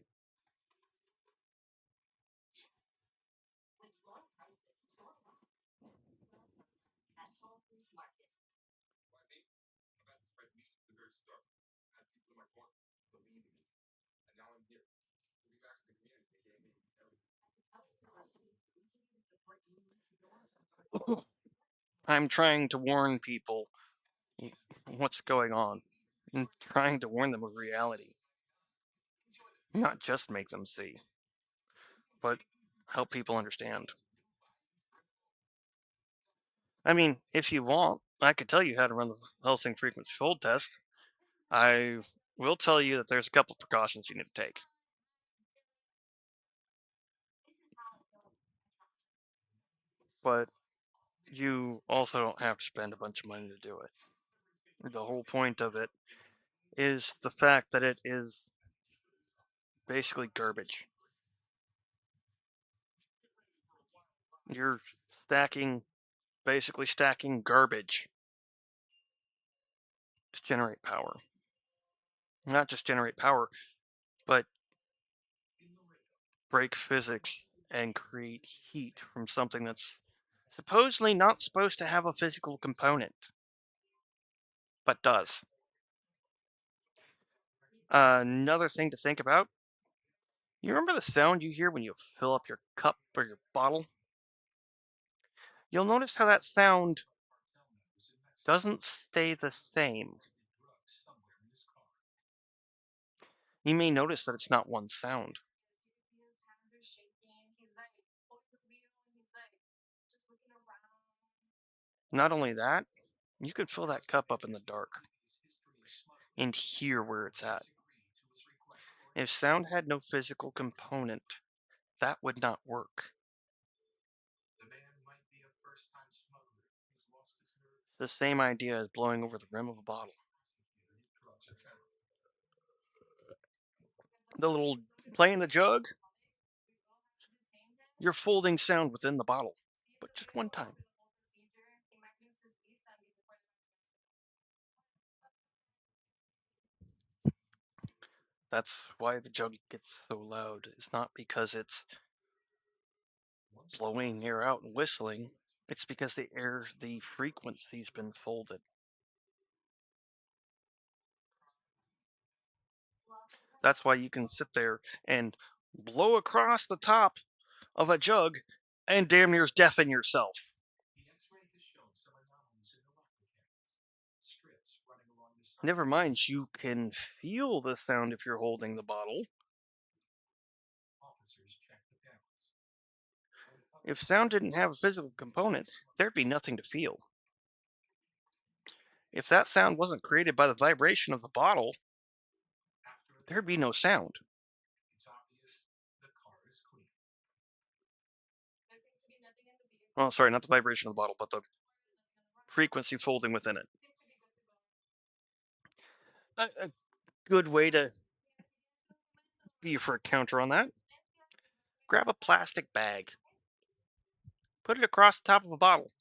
I'm trying to warn people what's going on. I'm trying to warn them of reality. Not just make them see, but help people understand. I mean, if you want, I could tell you how to run the Helsing frequency fold test. I will tell you that there's a couple precautions you need to take. But you also don't have to spend a bunch of money to do it. The whole point of it is the fact that it is basically garbage. You're basically stacking garbage to generate power. Not just generate power, but break physics and create heat from something that's supposedly not supposed to have a physical component, but does. Another thing to think about, you remember the sound you hear when you fill up your cup or your bottle? You'll notice how that sound doesn't stay the same. You may notice that it's not one sound. Not only that, you could fill that cup up in the dark and hear where it's at. If sound had no physical component, that would not work. The same idea as blowing over the rim of a bottle. The little playing the jug, you're folding sound within the bottle, but just one time. That's why the jug gets so loud. It's not because it's blowing air out and whistling. It's because the frequency's been folded. That's why you can sit there and blow across the top of a jug and damn near deafen yourself. Never mind, you can feel the sound if you're holding the bottle. If sound didn't have a physical component, there'd be nothing to feel. If that sound wasn't created by the vibration of the bottle, there'd be no sound. Oh, sorry, not the vibration of the bottle, but the frequency folding within it. A good way to be for a counter on that, grab a plastic bag, put it across the top of a bottle,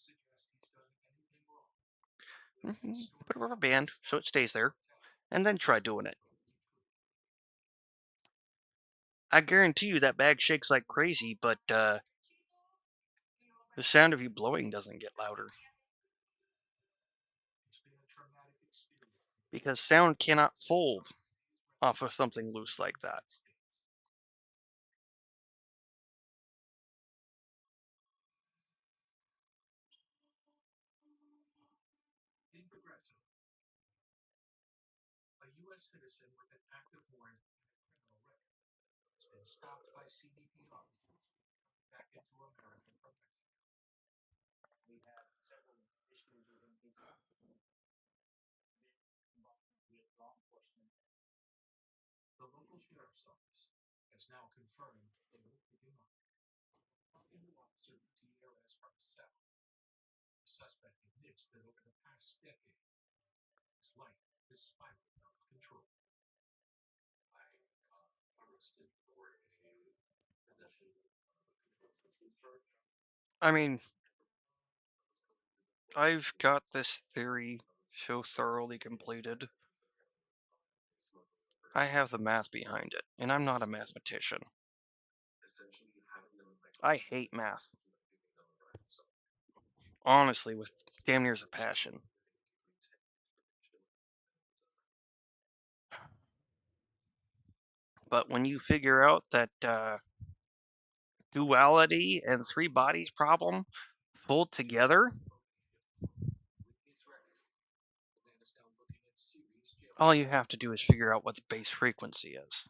put a rubber band so it stays there, and then try doing it. I guarantee you that bag shakes like crazy, but the sound of you blowing doesn't get louder. Because sound cannot fold off of something loose like that. I mean, I've got this theory so thoroughly completed. I have the math behind it, and I'm not a mathematician. I hate math. Honestly, with damn near as a passion. But when you figure out that duality and three bodies problem fold together, all you have to do is figure out what the base frequency is.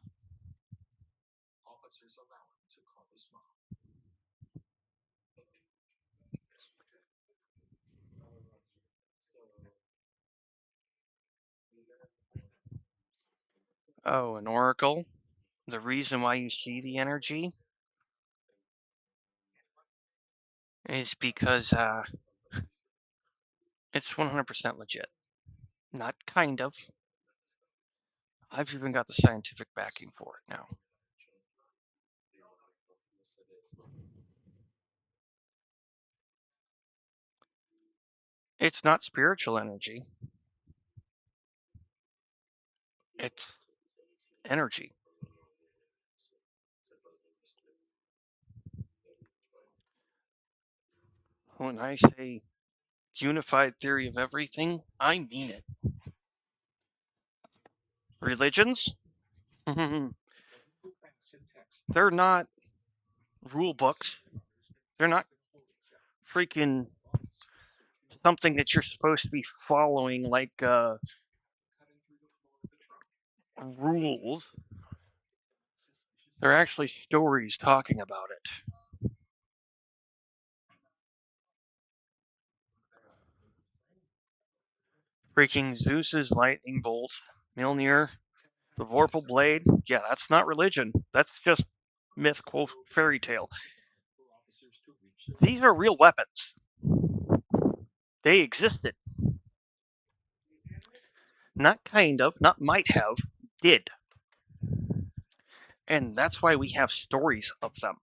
Oh, an oracle. The reason why you see the energy is because it's 100% legit. Not kind of. I've even got the scientific backing for it now. It's not spiritual energy. It's energy. When I say unified theory of everything, I mean it. Religions? They're not rule books. They're not freaking something that you're supposed to be following like rules. They're actually stories talking about it. Freaking Zeus's lightning bolts, Mjolnir, the Vorpal blade. Yeah, that's not religion. That's just myth, quote, fairy tale. These are real weapons. They existed. Not kind of, not might have, did. And that's why we have stories of them.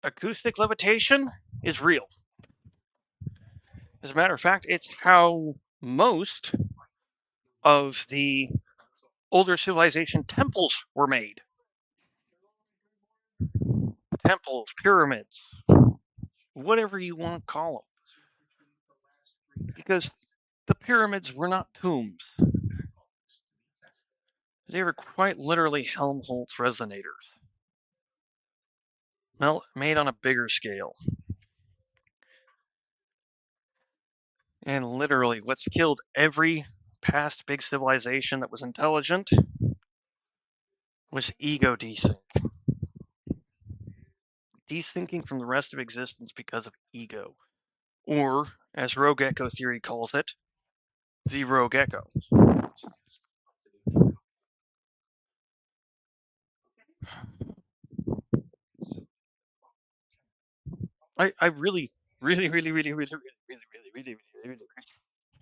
Acoustic levitation is real. As a matter of fact, it's how most of the older civilization temples were made. Temples, pyramids, whatever you want to call them. Because the pyramids were not tombs. They were quite literally Helmholtz resonators. Made on a bigger scale. And literally, what's killed every past big civilization that was intelligent was ego desync. Desyncing from the rest of existence because of ego. Or, as Rogue Echo theory calls it, the Rogue Echo. I really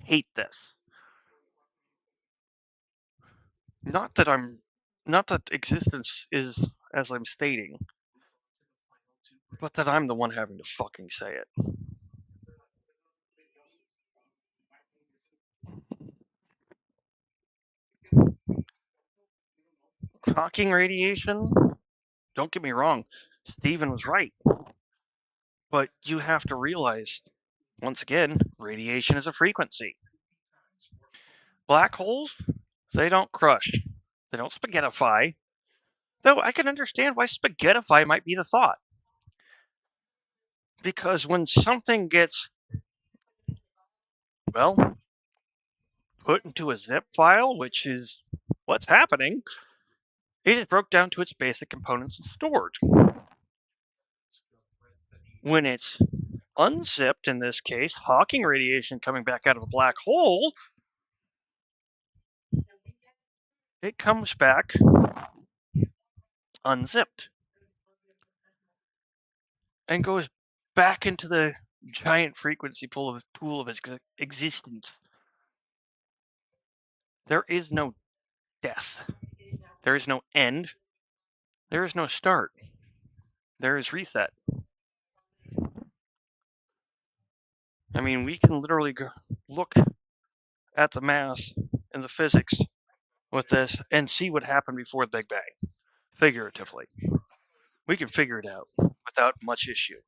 hate this. Not that existence is as I'm stating, but that I'm the one having to fucking say it. Hawking radiation? Don't get me wrong, Stephen was right. But you have to realize, once again, radiation is a frequency. Black holes, they don't crush. They don't spaghettify. Though I can understand why spaghettify might be the thought. Because when something gets, well, put into a zip file, which is what's happening, it is broke down to its basic components and stored. When it's unzipped, in this case, Hawking radiation coming back out of a black hole, it comes back unzipped and goes back into the giant frequency pool of existence. There is no death. There is no end. There is no start. There is reset. I mean, we can literally look at the math and the physics with this and see what happened before the Big Bang, figuratively. We can figure it out without much issue.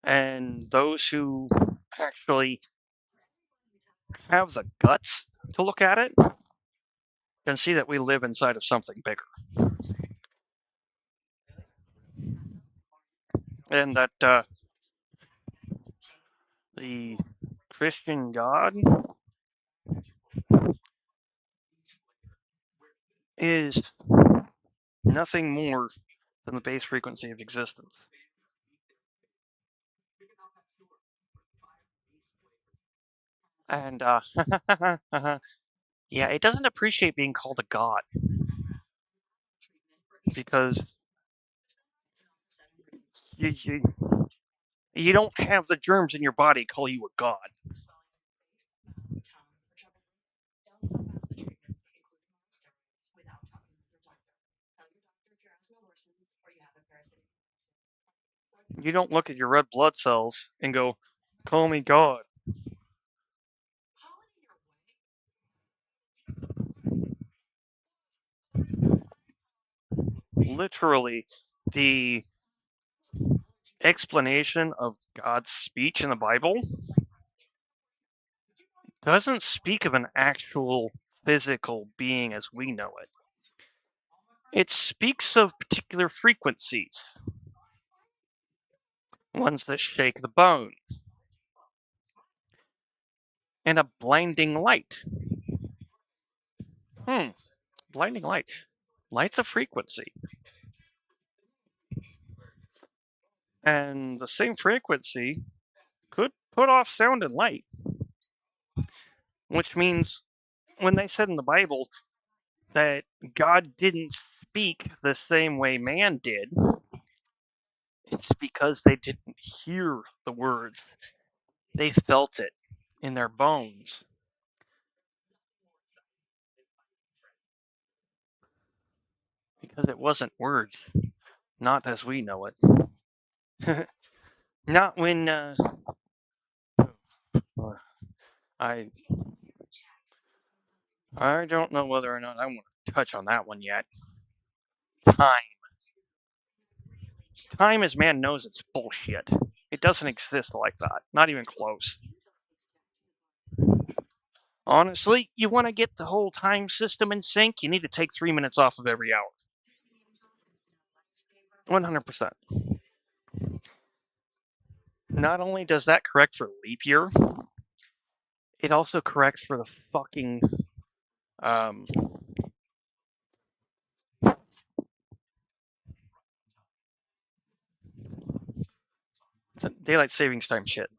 And those who actually have the guts to look at it can see that we live inside of something bigger. And that the Christian God is nothing more than the base frequency of existence. And, yeah, it doesn't appreciate being called a god. Because you don't have the germs in your body call you a god. You don't look at your red blood cells and go, call me God. Literally, the explanation of God's speech in the Bible doesn't speak of an actual physical being as we know it. It speaks of particular frequencies, ones that shake the bone, and a blinding light. Blinding light. Light's a frequency. And the same frequency could put off sound and light. Which means when they said in the Bible that God didn't speak the same way man did, it's because they didn't hear the words. They felt it in their bones. Because it wasn't words, not as we know it. Not when I don't know whether or not I want to touch on that one yet. Time as man knows it's bullshit. It doesn't exist like that. Not even close. Honestly, you want to get the whole time system in sync, you need to take 3 minutes off of every hour. 100%. Not only does that correct for leap year, it also corrects for the fucking daylight savings time shit.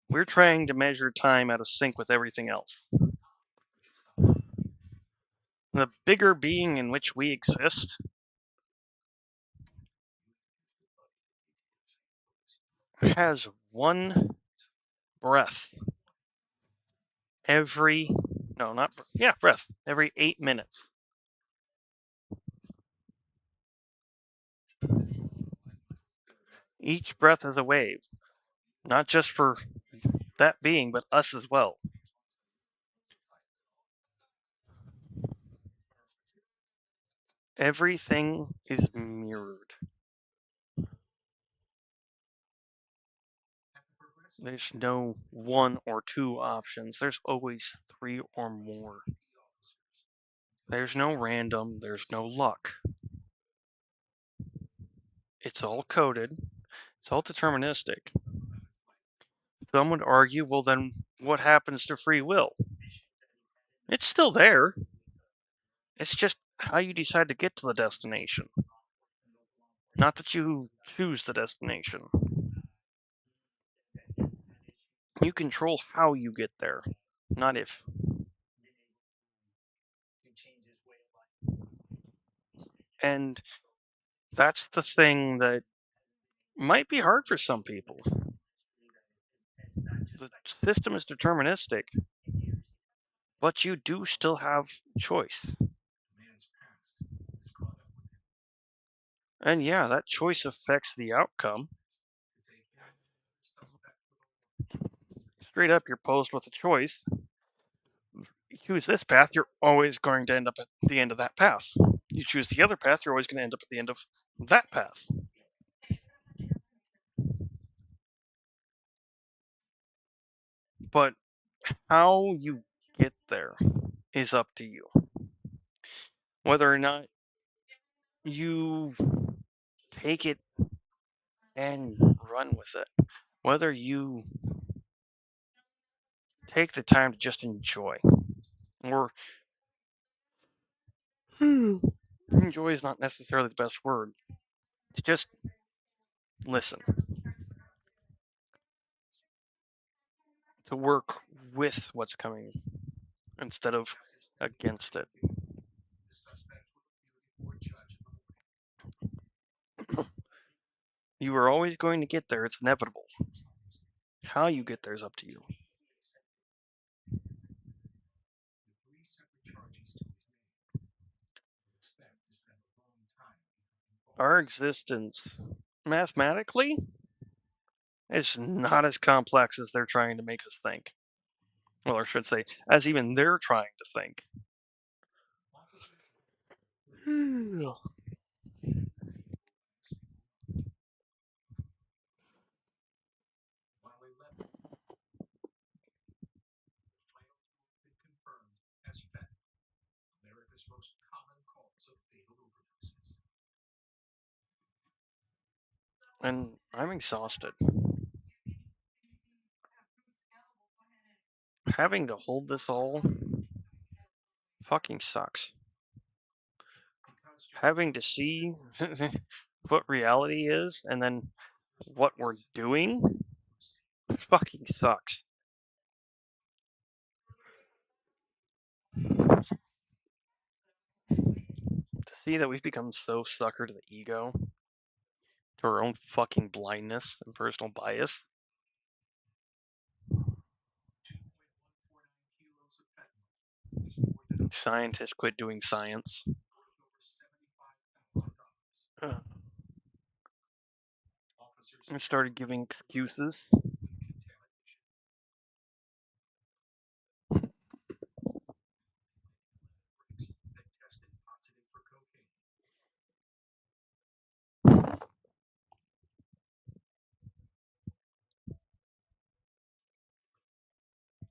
We're trying to measure time out of sync with everything else. The bigger being in which we exist has one breath every 8 minutes. Each breath is a wave, not just for that being, but us as well. Everything is mirrored. There's no 1 or 2 options. There's always 3 or more. There's no random. There's no luck. It's all coded. It's all deterministic. Some would argue, well, then what happens to free will? It's still there. It's just how you decide to get to the destination. Not that you choose the destination. You control how you get there, not if. And That's the thing that might be hard for some people. The system is deterministic, but you do still have choice. And yeah, that choice affects the outcome. Straight up, you're posed with a choice. You choose this path, you're always going to end up at the end of that path. You choose the other path, you're always going to end up at the end of that path. But how you get there is up to you. Whether or not you take it and run with it, whether you take the time to just enjoy, or enjoy is not necessarily the best word, to just listen, to work with what's coming instead of against it. You are always going to get there, it's inevitable. How you get there is up to you. Our existence, mathematically, is not as complex as they're trying to make us think. Well, I should say, as even they're trying to think. And I'm exhausted. Having to hold this all fucking sucks. Having to see what reality is and then what we're doing fucking sucks. To see that we've become so sucker to the ego, to our own fucking blindness and personal bias. Scientists quit doing science. And started giving excuses.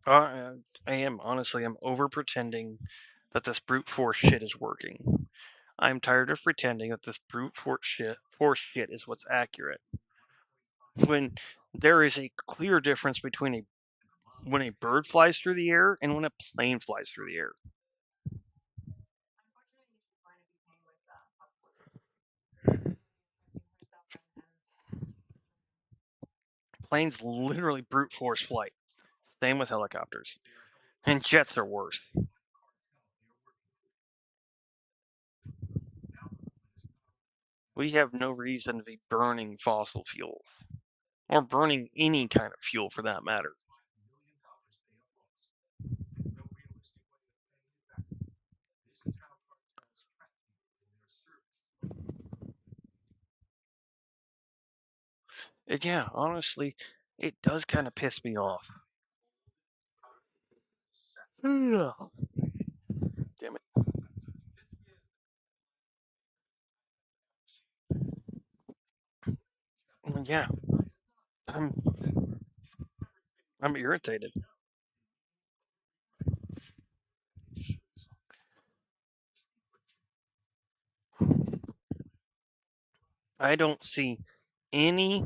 I am, honestly, I'm over pretending that this brute force shit is working. I'm tired of pretending that this brute force shit is what's accurate. When there is a clear difference between when a bird flies through the air and when a plane flies through the air. Planes literally brute force flight. Same with helicopters. And jets are worse. We have no reason to be burning fossil fuels. Or burning any kind of fuel for that matter. And yeah, honestly, it does kind of piss me off. Damn it. Yeah. I'm irritated. I don't see any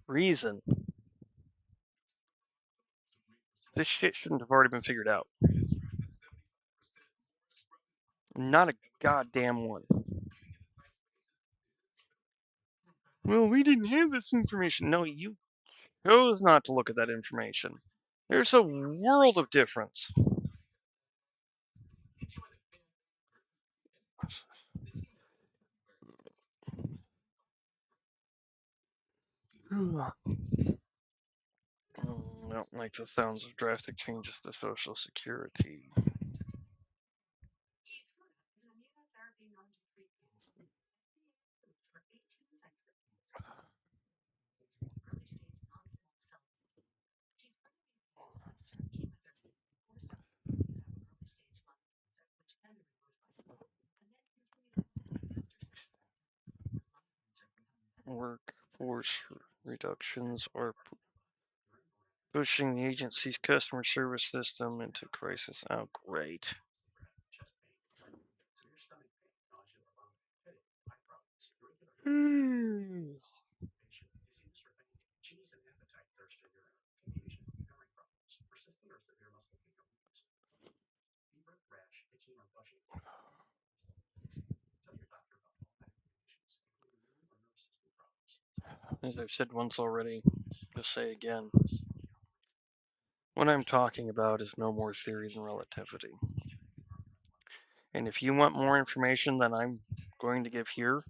reason this shit shouldn't have already been figured out. Not a goddamn one. Well, we didn't have this information. No, you chose not to look at that information. There's a world of difference. I don't like the sounds of drastic changes to Social Security. Workforce reductions are pushing the agency's customer service system into crisis. Oh, great. As I've said once already, I'll say again. What I'm talking about is no more theories and relativity. And if you want more information than I'm going to give here,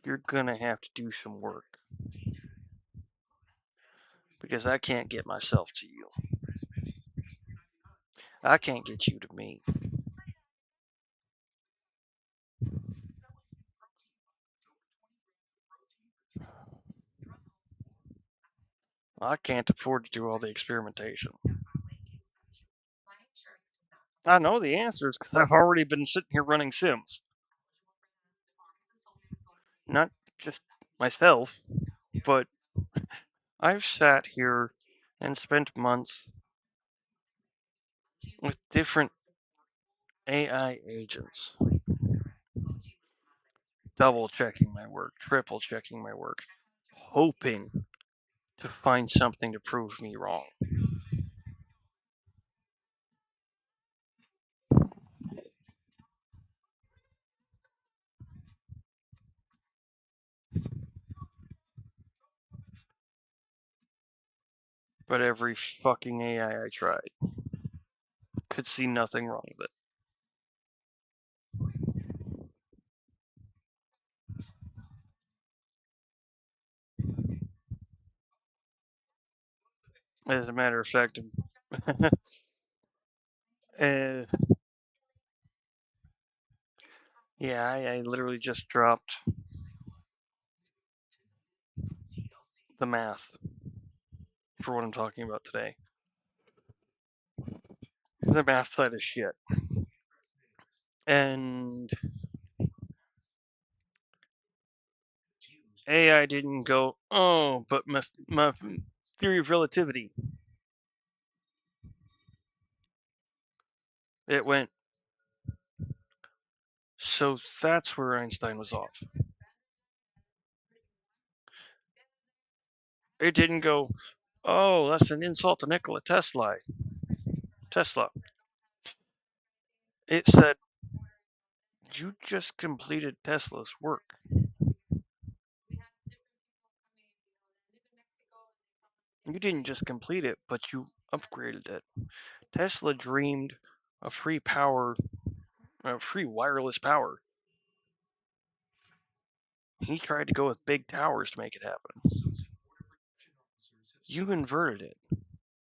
you're gonna have to do some work. Because I can't get myself to you. I can't get you to me. I can't afford to do all the experimentation. I know the answers because I've already been sitting here running sims. Not just myself, but I've sat here and spent months with different AI agents, double checking my work, triple checking my work, hoping to find something to prove me wrong. But every fucking AI I tried could see nothing wrong with it. As a matter of fact, yeah, I literally just dropped the math for what I'm talking about today. The math side is shit. And AI didn't go, oh, but my theory of relativity. It went, so that's where Einstein was off. It didn't go, oh, that's an insult to Nikola Tesla. It said, you just completed Tesla's work. You didn't just complete it, but you upgraded it. Tesla dreamed of free power, free wireless power. He tried to go with big towers to make it happen. You inverted it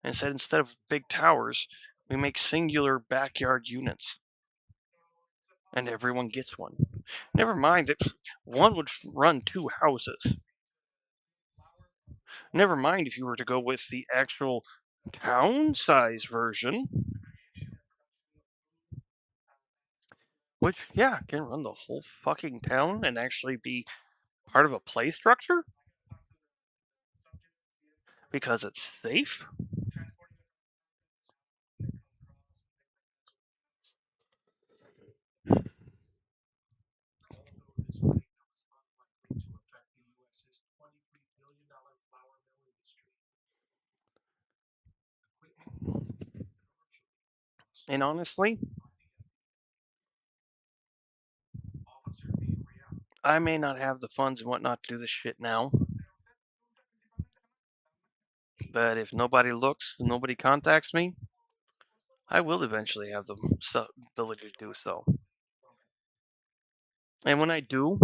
and said instead of big towers, we make singular backyard units. And everyone gets one. Never mind that one would run 2 houses. Never mind if you were to go with the actual town size version, which, yeah, can run the whole fucking town and actually be part of a play structure because it's safe. And honestly, I may not have the funds and whatnot to do this shit now. But if nobody looks, nobody contacts me, I will eventually have the ability to do so. And when I do,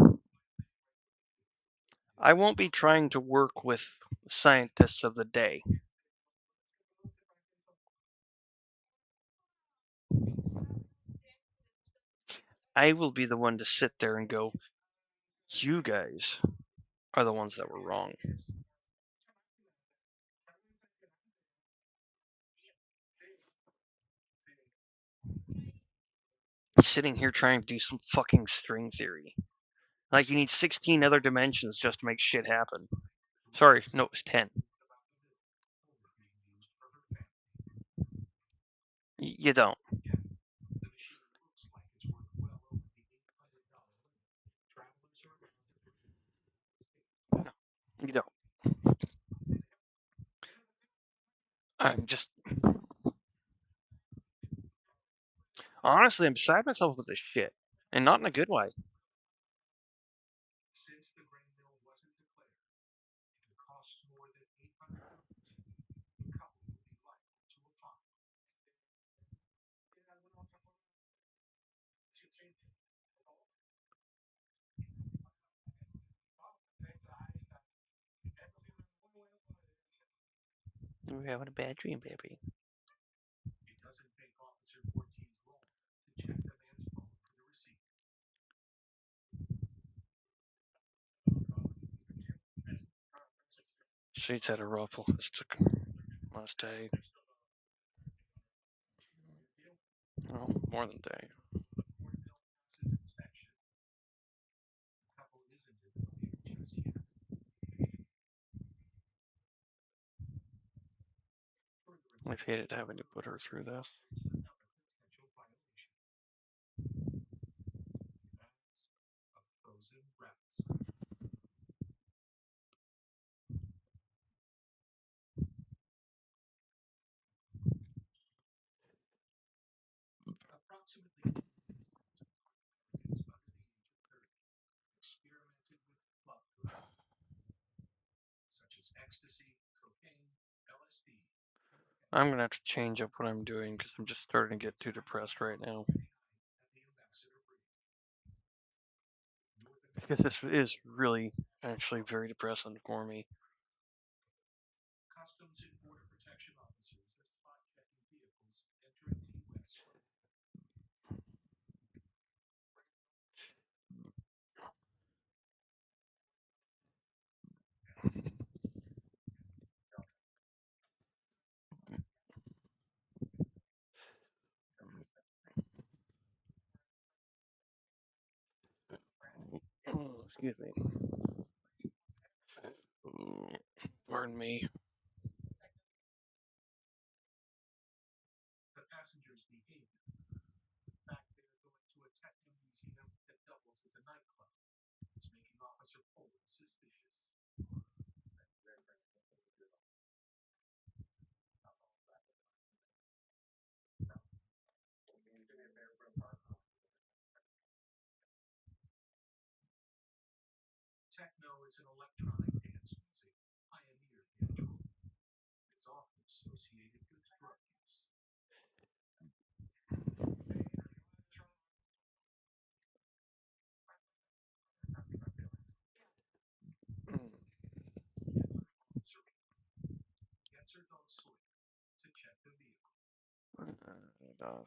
I won't be trying to work with scientists of the day. I will be the one to sit there and go, you guys are the ones that were wrong. Sitting here trying to do some fucking string theory. Like, you need 16 other dimensions just to make shit happen. Sorry, no, it was 10. You don't. No, you don't. I'm just. Honestly, I'm beside myself with this shit. And not in a good way. We're having a bad dream, baby. Sheets had a ruffle. This took last day. Oh, more than a day. I've hated having to put her through this. I'm gonna have to change up what I'm doing because I'm just starting to get too depressed right now. Because this is really, actually very depressing for me. Excuse me. Pardon me.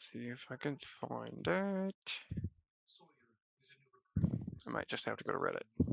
See if I can find it. I might just have to go to Reddit.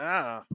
Ah.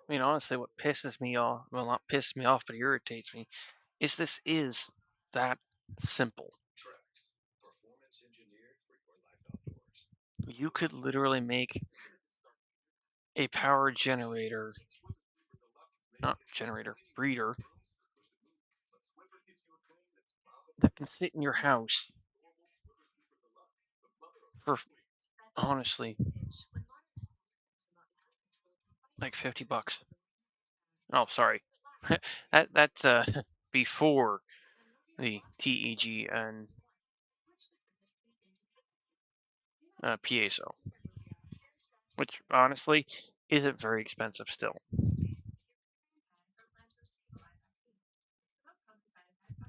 I mean, honestly, what pisses me off, well, not pisses me off, but irritates me, is this is that simple. You could literally make a power generator, not generator, breeder, that can sit in your house for, honestly, like $50. Oh, sorry. That's before the TEG and piezo, which honestly isn't very expensive still.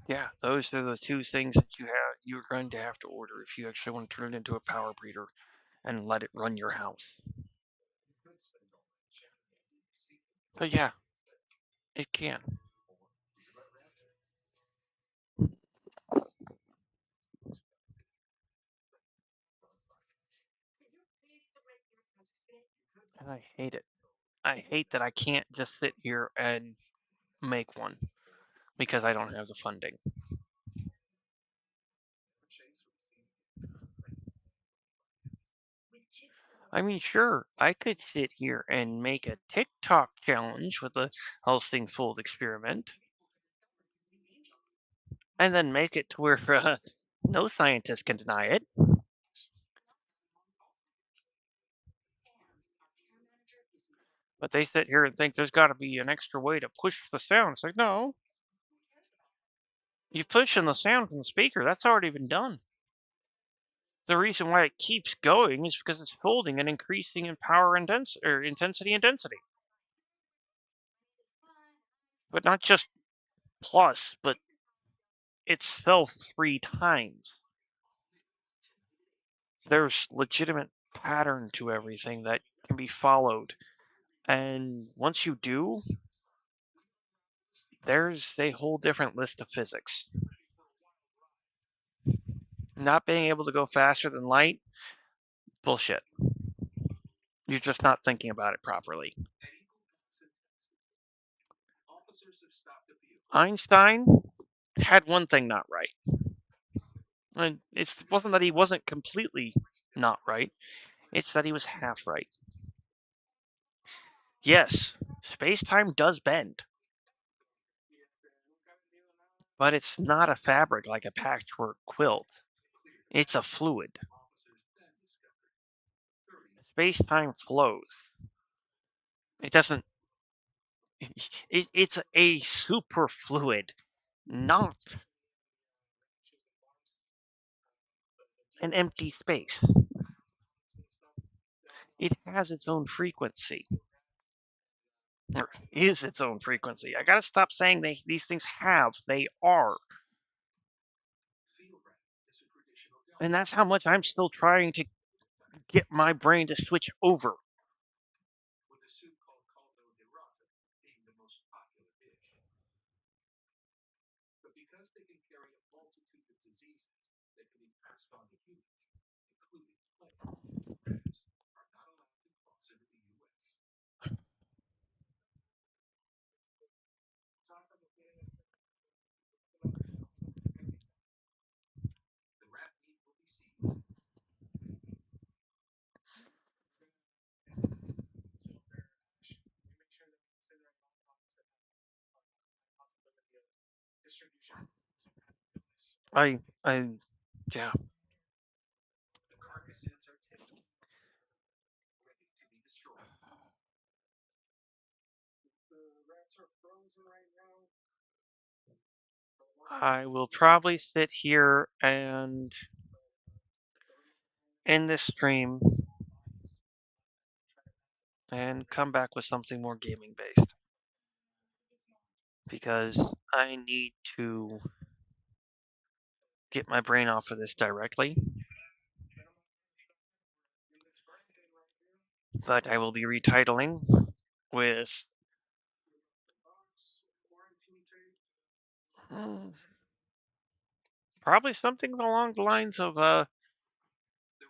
Yeah, those are the two things that you're going to have to order if you actually want to turn it into a power breeder and let it run your house. But yeah, it can. And I hate it. I hate that I can't just sit here and make one because I don't have the funding. I mean, sure, I could sit here and make a TikTok challenge with the House Thing Fold experiment, and then make it to where no scientist can deny it. But they sit here and think there's got to be an extra way to push the sound. It's like, no, you're pushing the sound from the speaker. That's already been done. The reason why it keeps going is because it's folding and increasing in power and intensity and density. But not just plus, but itself 3 times. There's legitimate pattern to everything that can be followed. And once you do, there's a whole different list of physics. Not being able to go faster than light, bullshit. You're just not thinking about it properly. Einstein had one thing not right. And it wasn't that he wasn't completely not right, it's that he was half right. Yes, space time does bend, but it's not a fabric like a patchwork quilt. It's a fluid. Space time flows. It doesn't. It's a superfluid, not an empty space. It has its own frequency. Or is its own frequency. I gotta stop saying these things have. They are. And that's how much I'm still trying to get my brain to switch over. Yeah. I will probably sit here and end this stream and come back with something more gaming based. Because I need to get my brain off of this directly. But I will be retitling with probably something along the lines of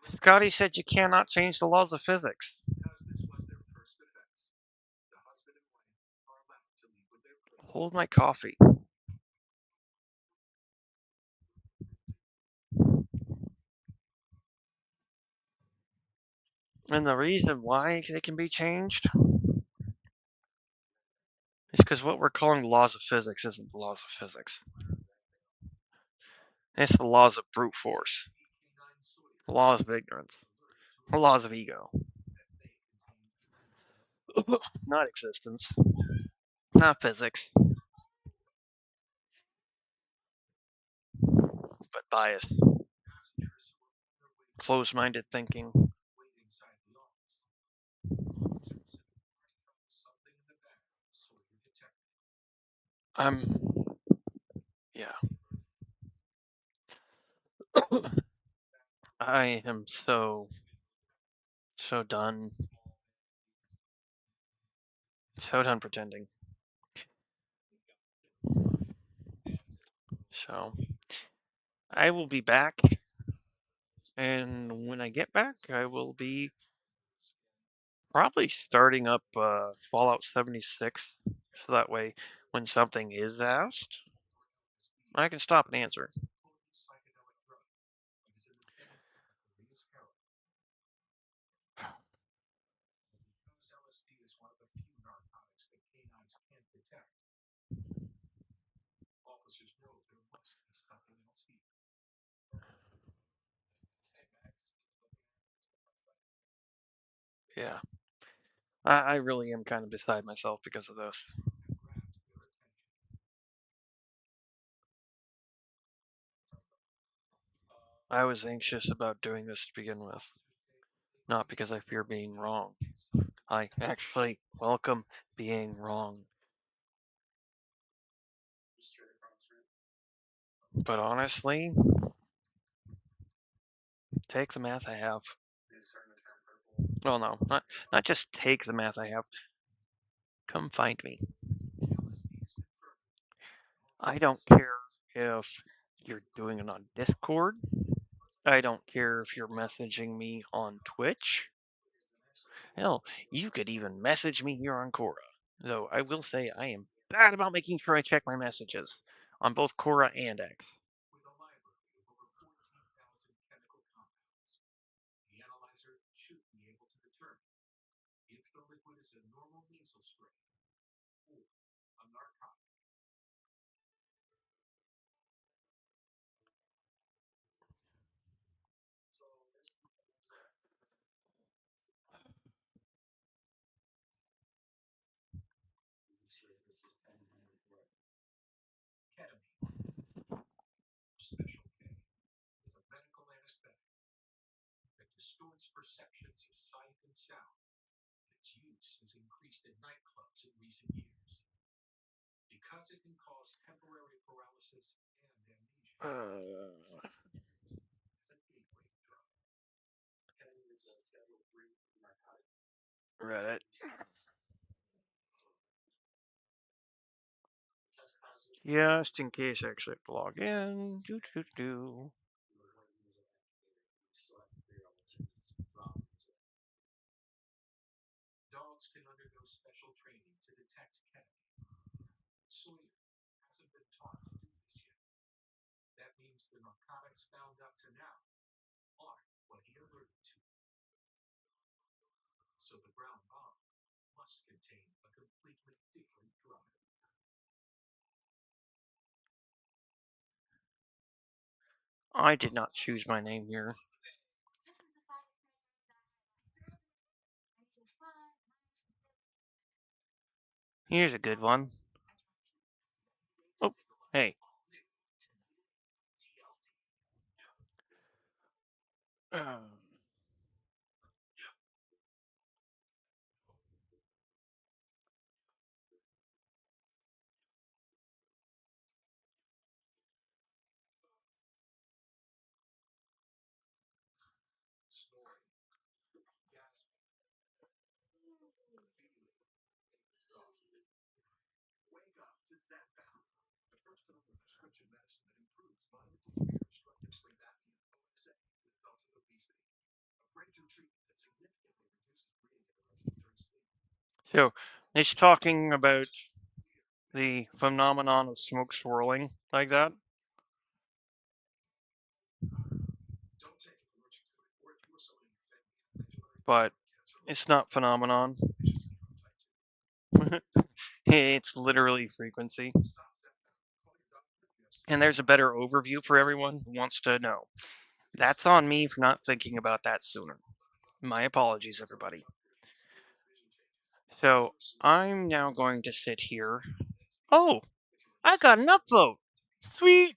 Scotty said you cannot change the laws of physics. Hold my coffee. And the reason why they can be changed is because what we're calling laws of physics isn't the laws of physics. It's the laws of brute force, the laws of ignorance, the laws of ego. Not existence, not physics, but bias, closed minded thinking. Yeah. I am so done. So done pretending. So, I will be back, and when I get back, I will be probably starting up Fallout 76, so that way, when something is asked, I can stop and answer. Yeah. I really am kind of beside myself because of this. I was anxious about doing this to begin with, not because I fear being wrong. I actually welcome being wrong. But honestly, take the math I have. Oh no, not just take the math I have. Come find me. I don't care if you're doing it on Discord. I don't care if you're messaging me on Twitch. Hell, you could even message me here on Quora. Though I will say I am bad about making sure I check my messages on both Quora and X. Reddit. Just in case I actually have to log in. I did not choose my name here. Here's a good one. Oh, hey. So, it's talking about the phenomenon of smoke swirling like that. But it's not phenomenon. It's literally frequency. And there's a better overview for everyone who wants to know. That's on me for not thinking about that sooner. My apologies, everybody. So, I'm now going to sit here. Oh, I got an upvote. Sweet.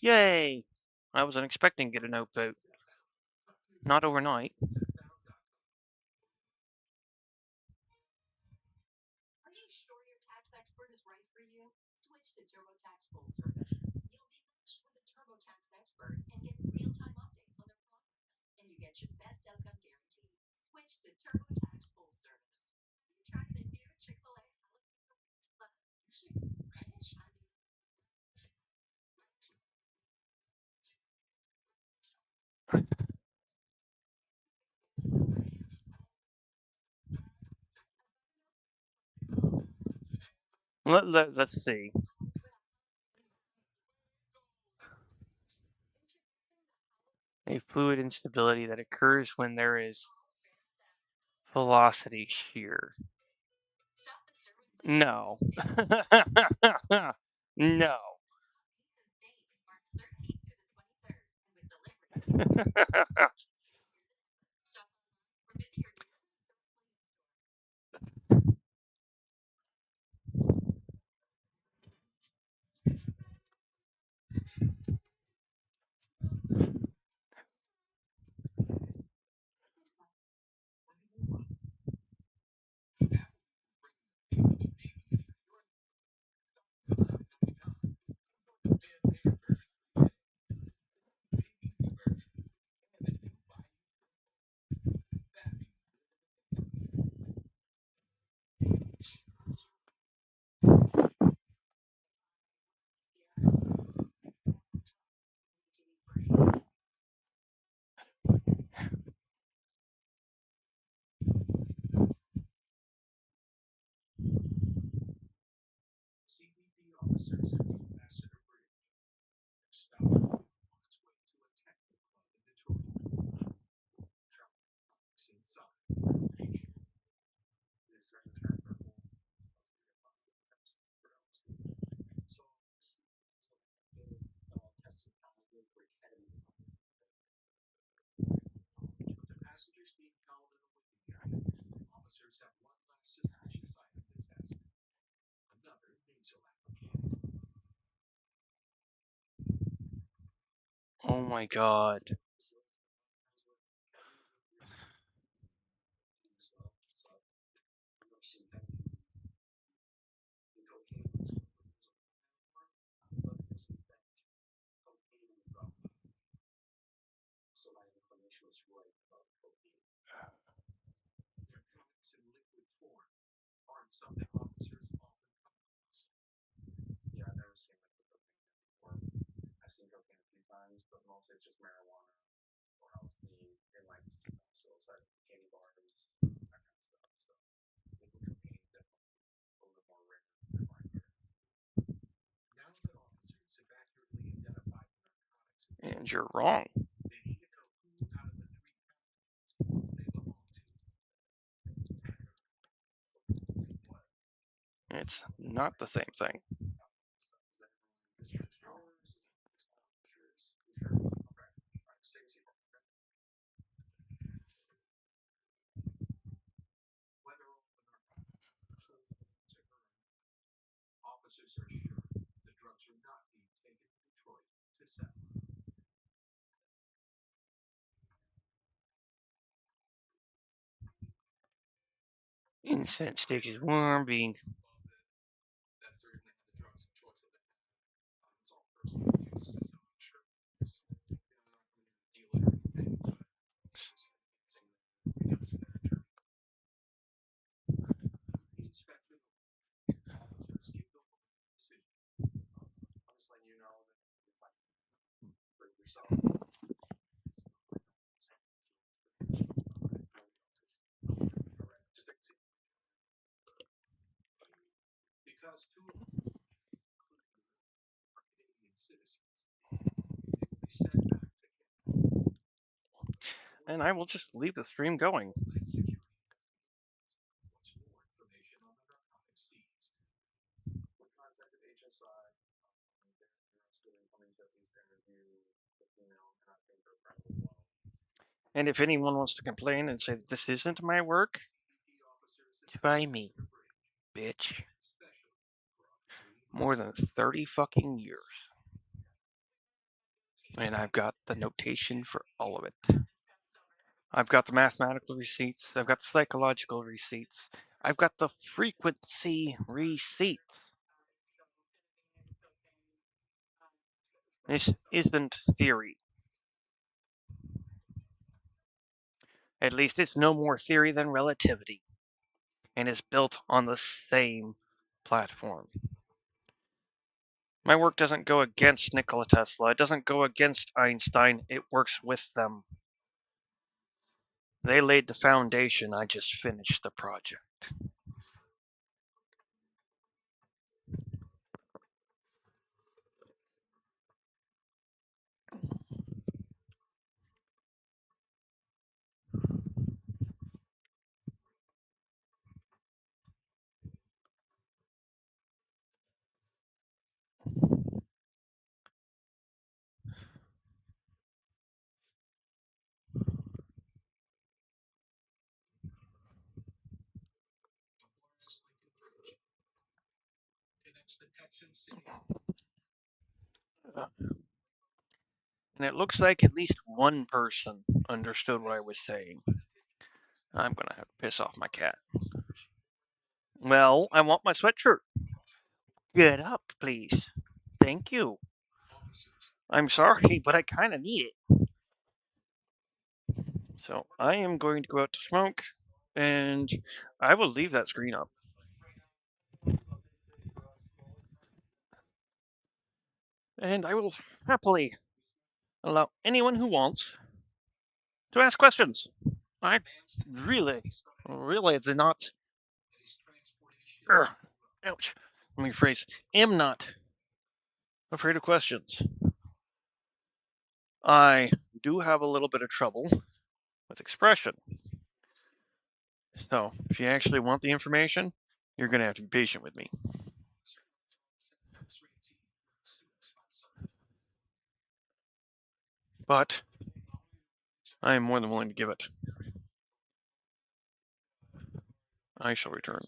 Yay. I wasn't expecting to get an upvote. Not overnight. Are you sure your tax expert is right for you? Switch to TurboTax Full Service. You'll be matched with a TurboTax expert and get real-time updates on their products. And you get your best outcome guarantee. Switch to TurboTax Full Service. Have you tried the new Chick-fil-A ranch? Let's see. A fluid instability that occurs when there is velocity shear. No. No. Oh my god. And you're wrong. It's not the same thing. Officers are sure the drugs are not being taken to Detroit to sell. Incense stick is warm, being That certainly had the drugs of choice that they had. It's all personal use, so I'm sure it's, deal it or anything, but the inspector, officers give the decision. Obviously, you know that it's like break yourself. Because two of them, Canadian citizens, they will be sent back to Canada. and I will just leave the stream going. What's more information on the narcotics seized? We contacted HSI. They're interested in coming to at least interview the female, and I think they're friendly well. And if anyone wants to complain and say that this isn't my work, try me, bitch. More than 30 fucking years. And I've got the notation for all of it. I've got the mathematical receipts. I've got the psychological receipts. I've got the frequency receipts. This isn't theory. At least it's no more theory than relativity, and is built on the same platform. My work doesn't go against Nikola Tesla. It doesn't go against Einstein. It works with them. They laid the foundation. I just finished the project. And it looks like at least one person understood what I was saying. I'm gonna have to piss off my cat. Well, I want my sweatshirt. Get up, please. Thank you. I'm sorry, but I kind of need it. So I am going to go out to smoke, and I will leave that screen up. And I will happily allow anyone who wants to ask questions. I really did not. Ouch. Let me rephrase. Am not afraid of questions. I do have a little bit of trouble with expression. So, if you actually want the information, you're going to have to be patient with me. But I am more than willing to give it. I shall return.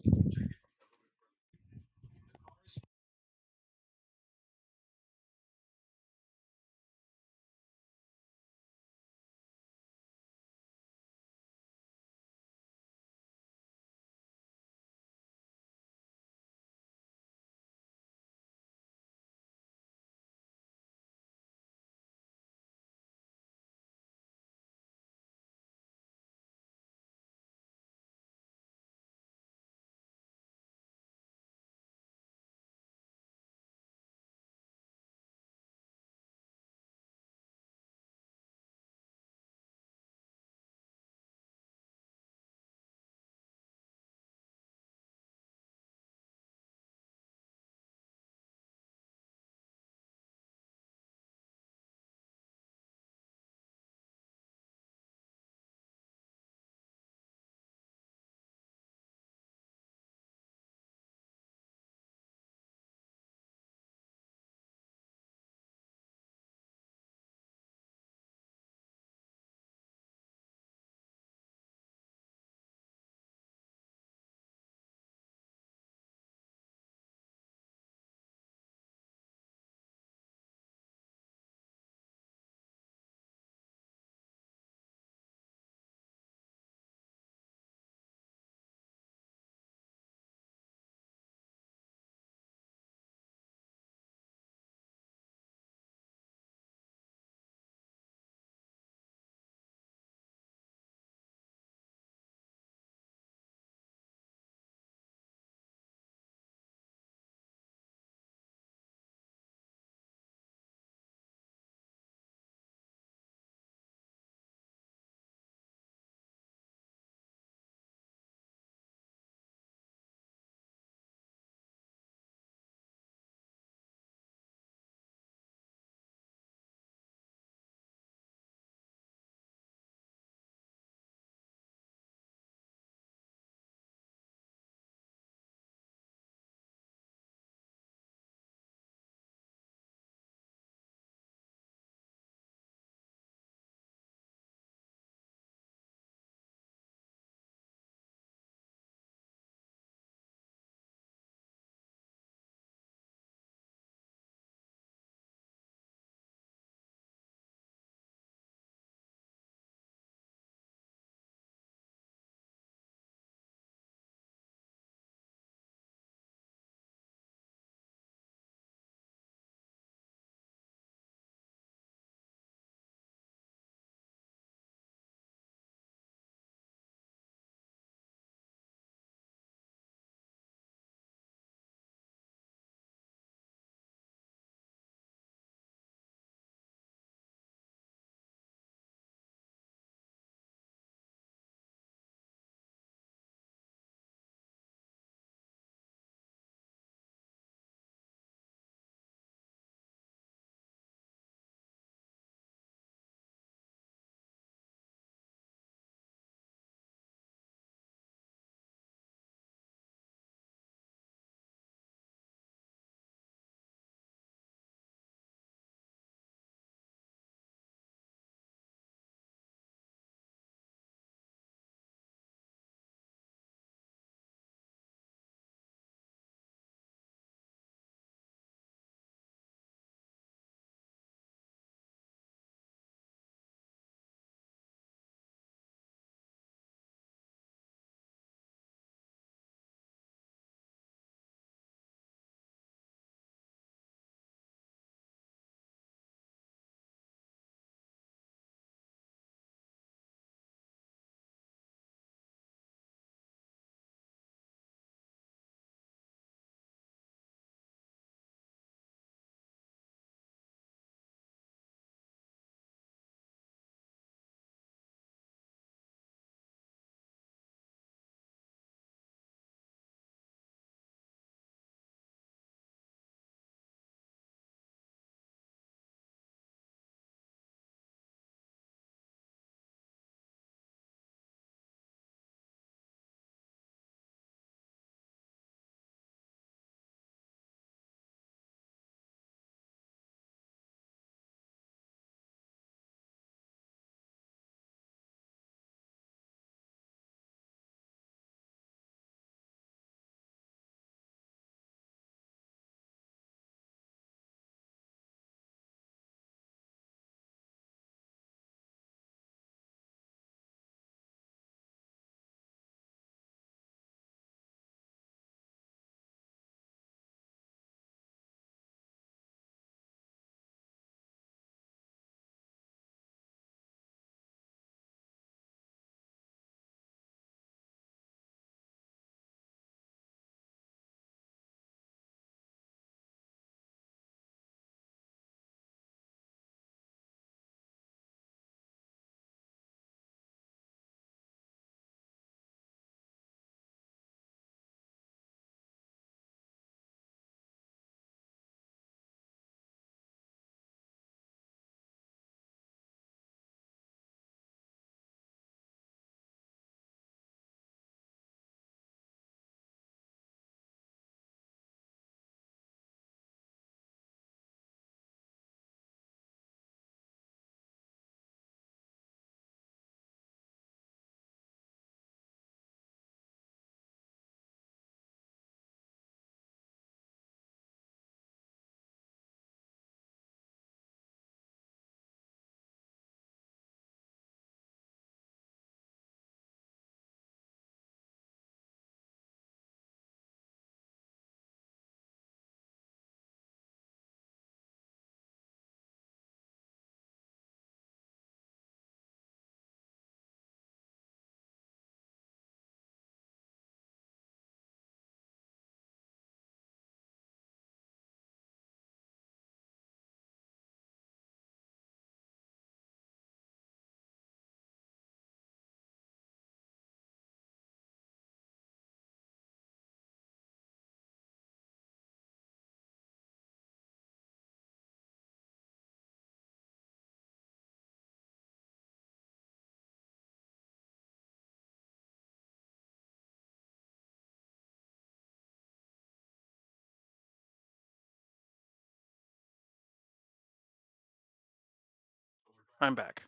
I'm back.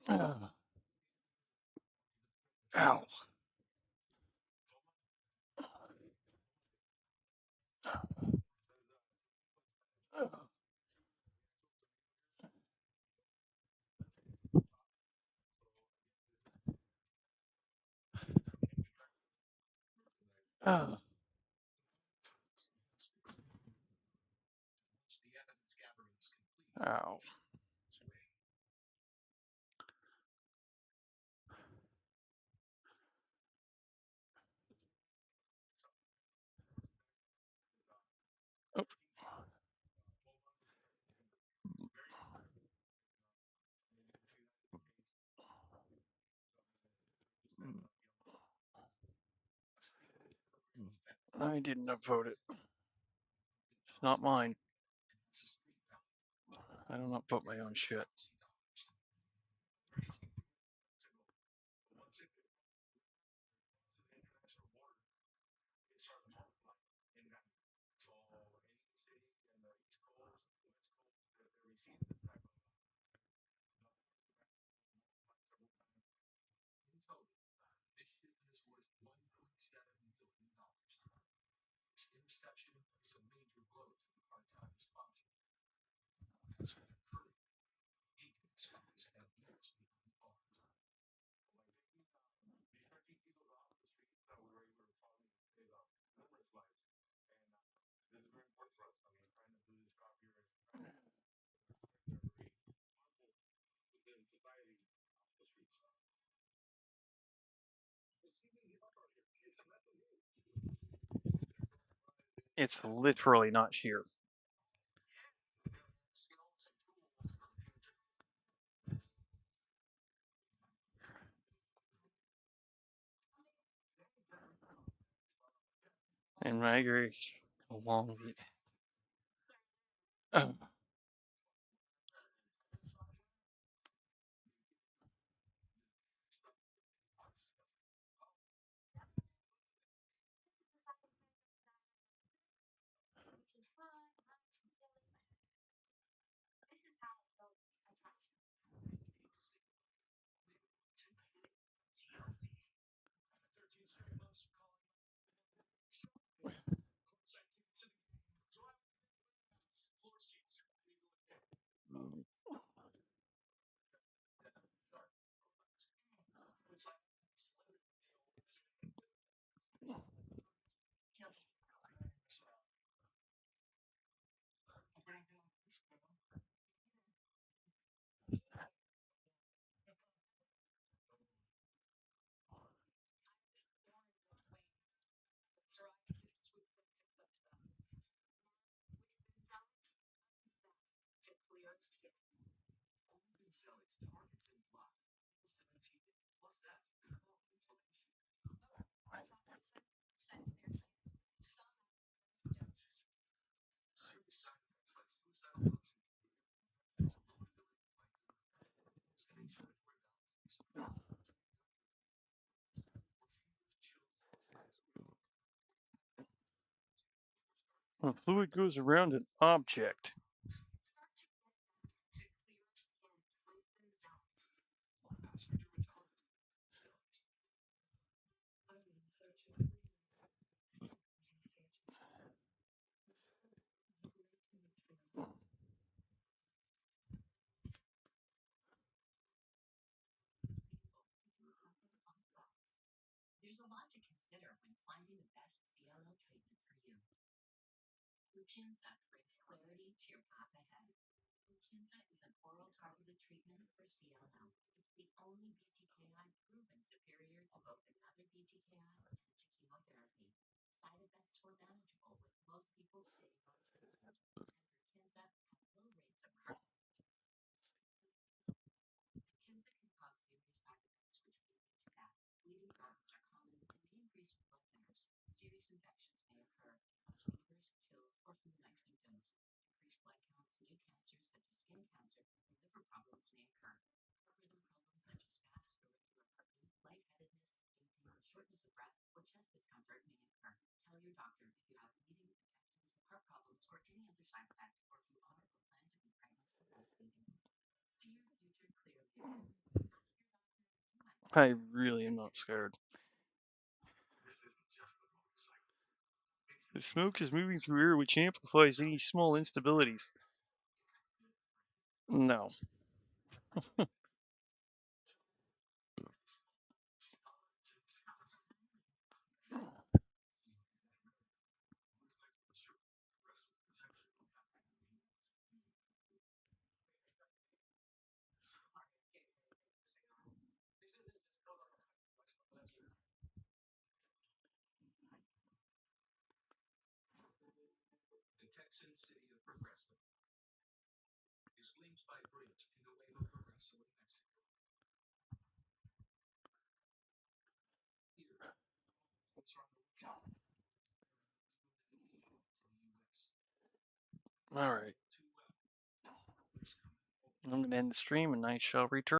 Ow. Ow. Ow. I didn't upvote it. It's not mine. I don't upvote my own shit. Interception is a major blow to the part-time sponsor. It's literally not sheer. And migrate along the. When fluid goes around an object. There's a lot to consider when finding the best CLL treatment for you. Brukinsa brings clarity to your path ahead. Brukinsa is an oral targeted treatment for CLL. It's the only BTKI proven superior to both another BTKI and to chemotherapy. Side effects were manageable, with most people staying on treatment. And Brukinsa had low rates of heart. Brukinsa can cause serious side effects which may lead to death. Bleeding problems are common and may increase with blood thinners. Serious infections may occur and cause fevers, chills, or flu-like symptoms. Increased blood counts, new cancers such as skin cancer, and liver problems may occur. Heart rhythm problems such as fast, irregular heartbeat, lightheadedness, fainting, shortness of breath, or chest discomfort may occur. Tell your doctor if you have bleeding, infections, heart problems, or any other side effect, or if you are or plan to be pregnant or breastfeed. I really am not scared. The smoke is moving through air, which amplifies any small instabilities. No. The Texan city of Progreso is linked by bridge in Nuevo Progreso in Mexico. Here, folks are on the lookout for from the U.S. Alright. I'm going to end the stream and I shall return.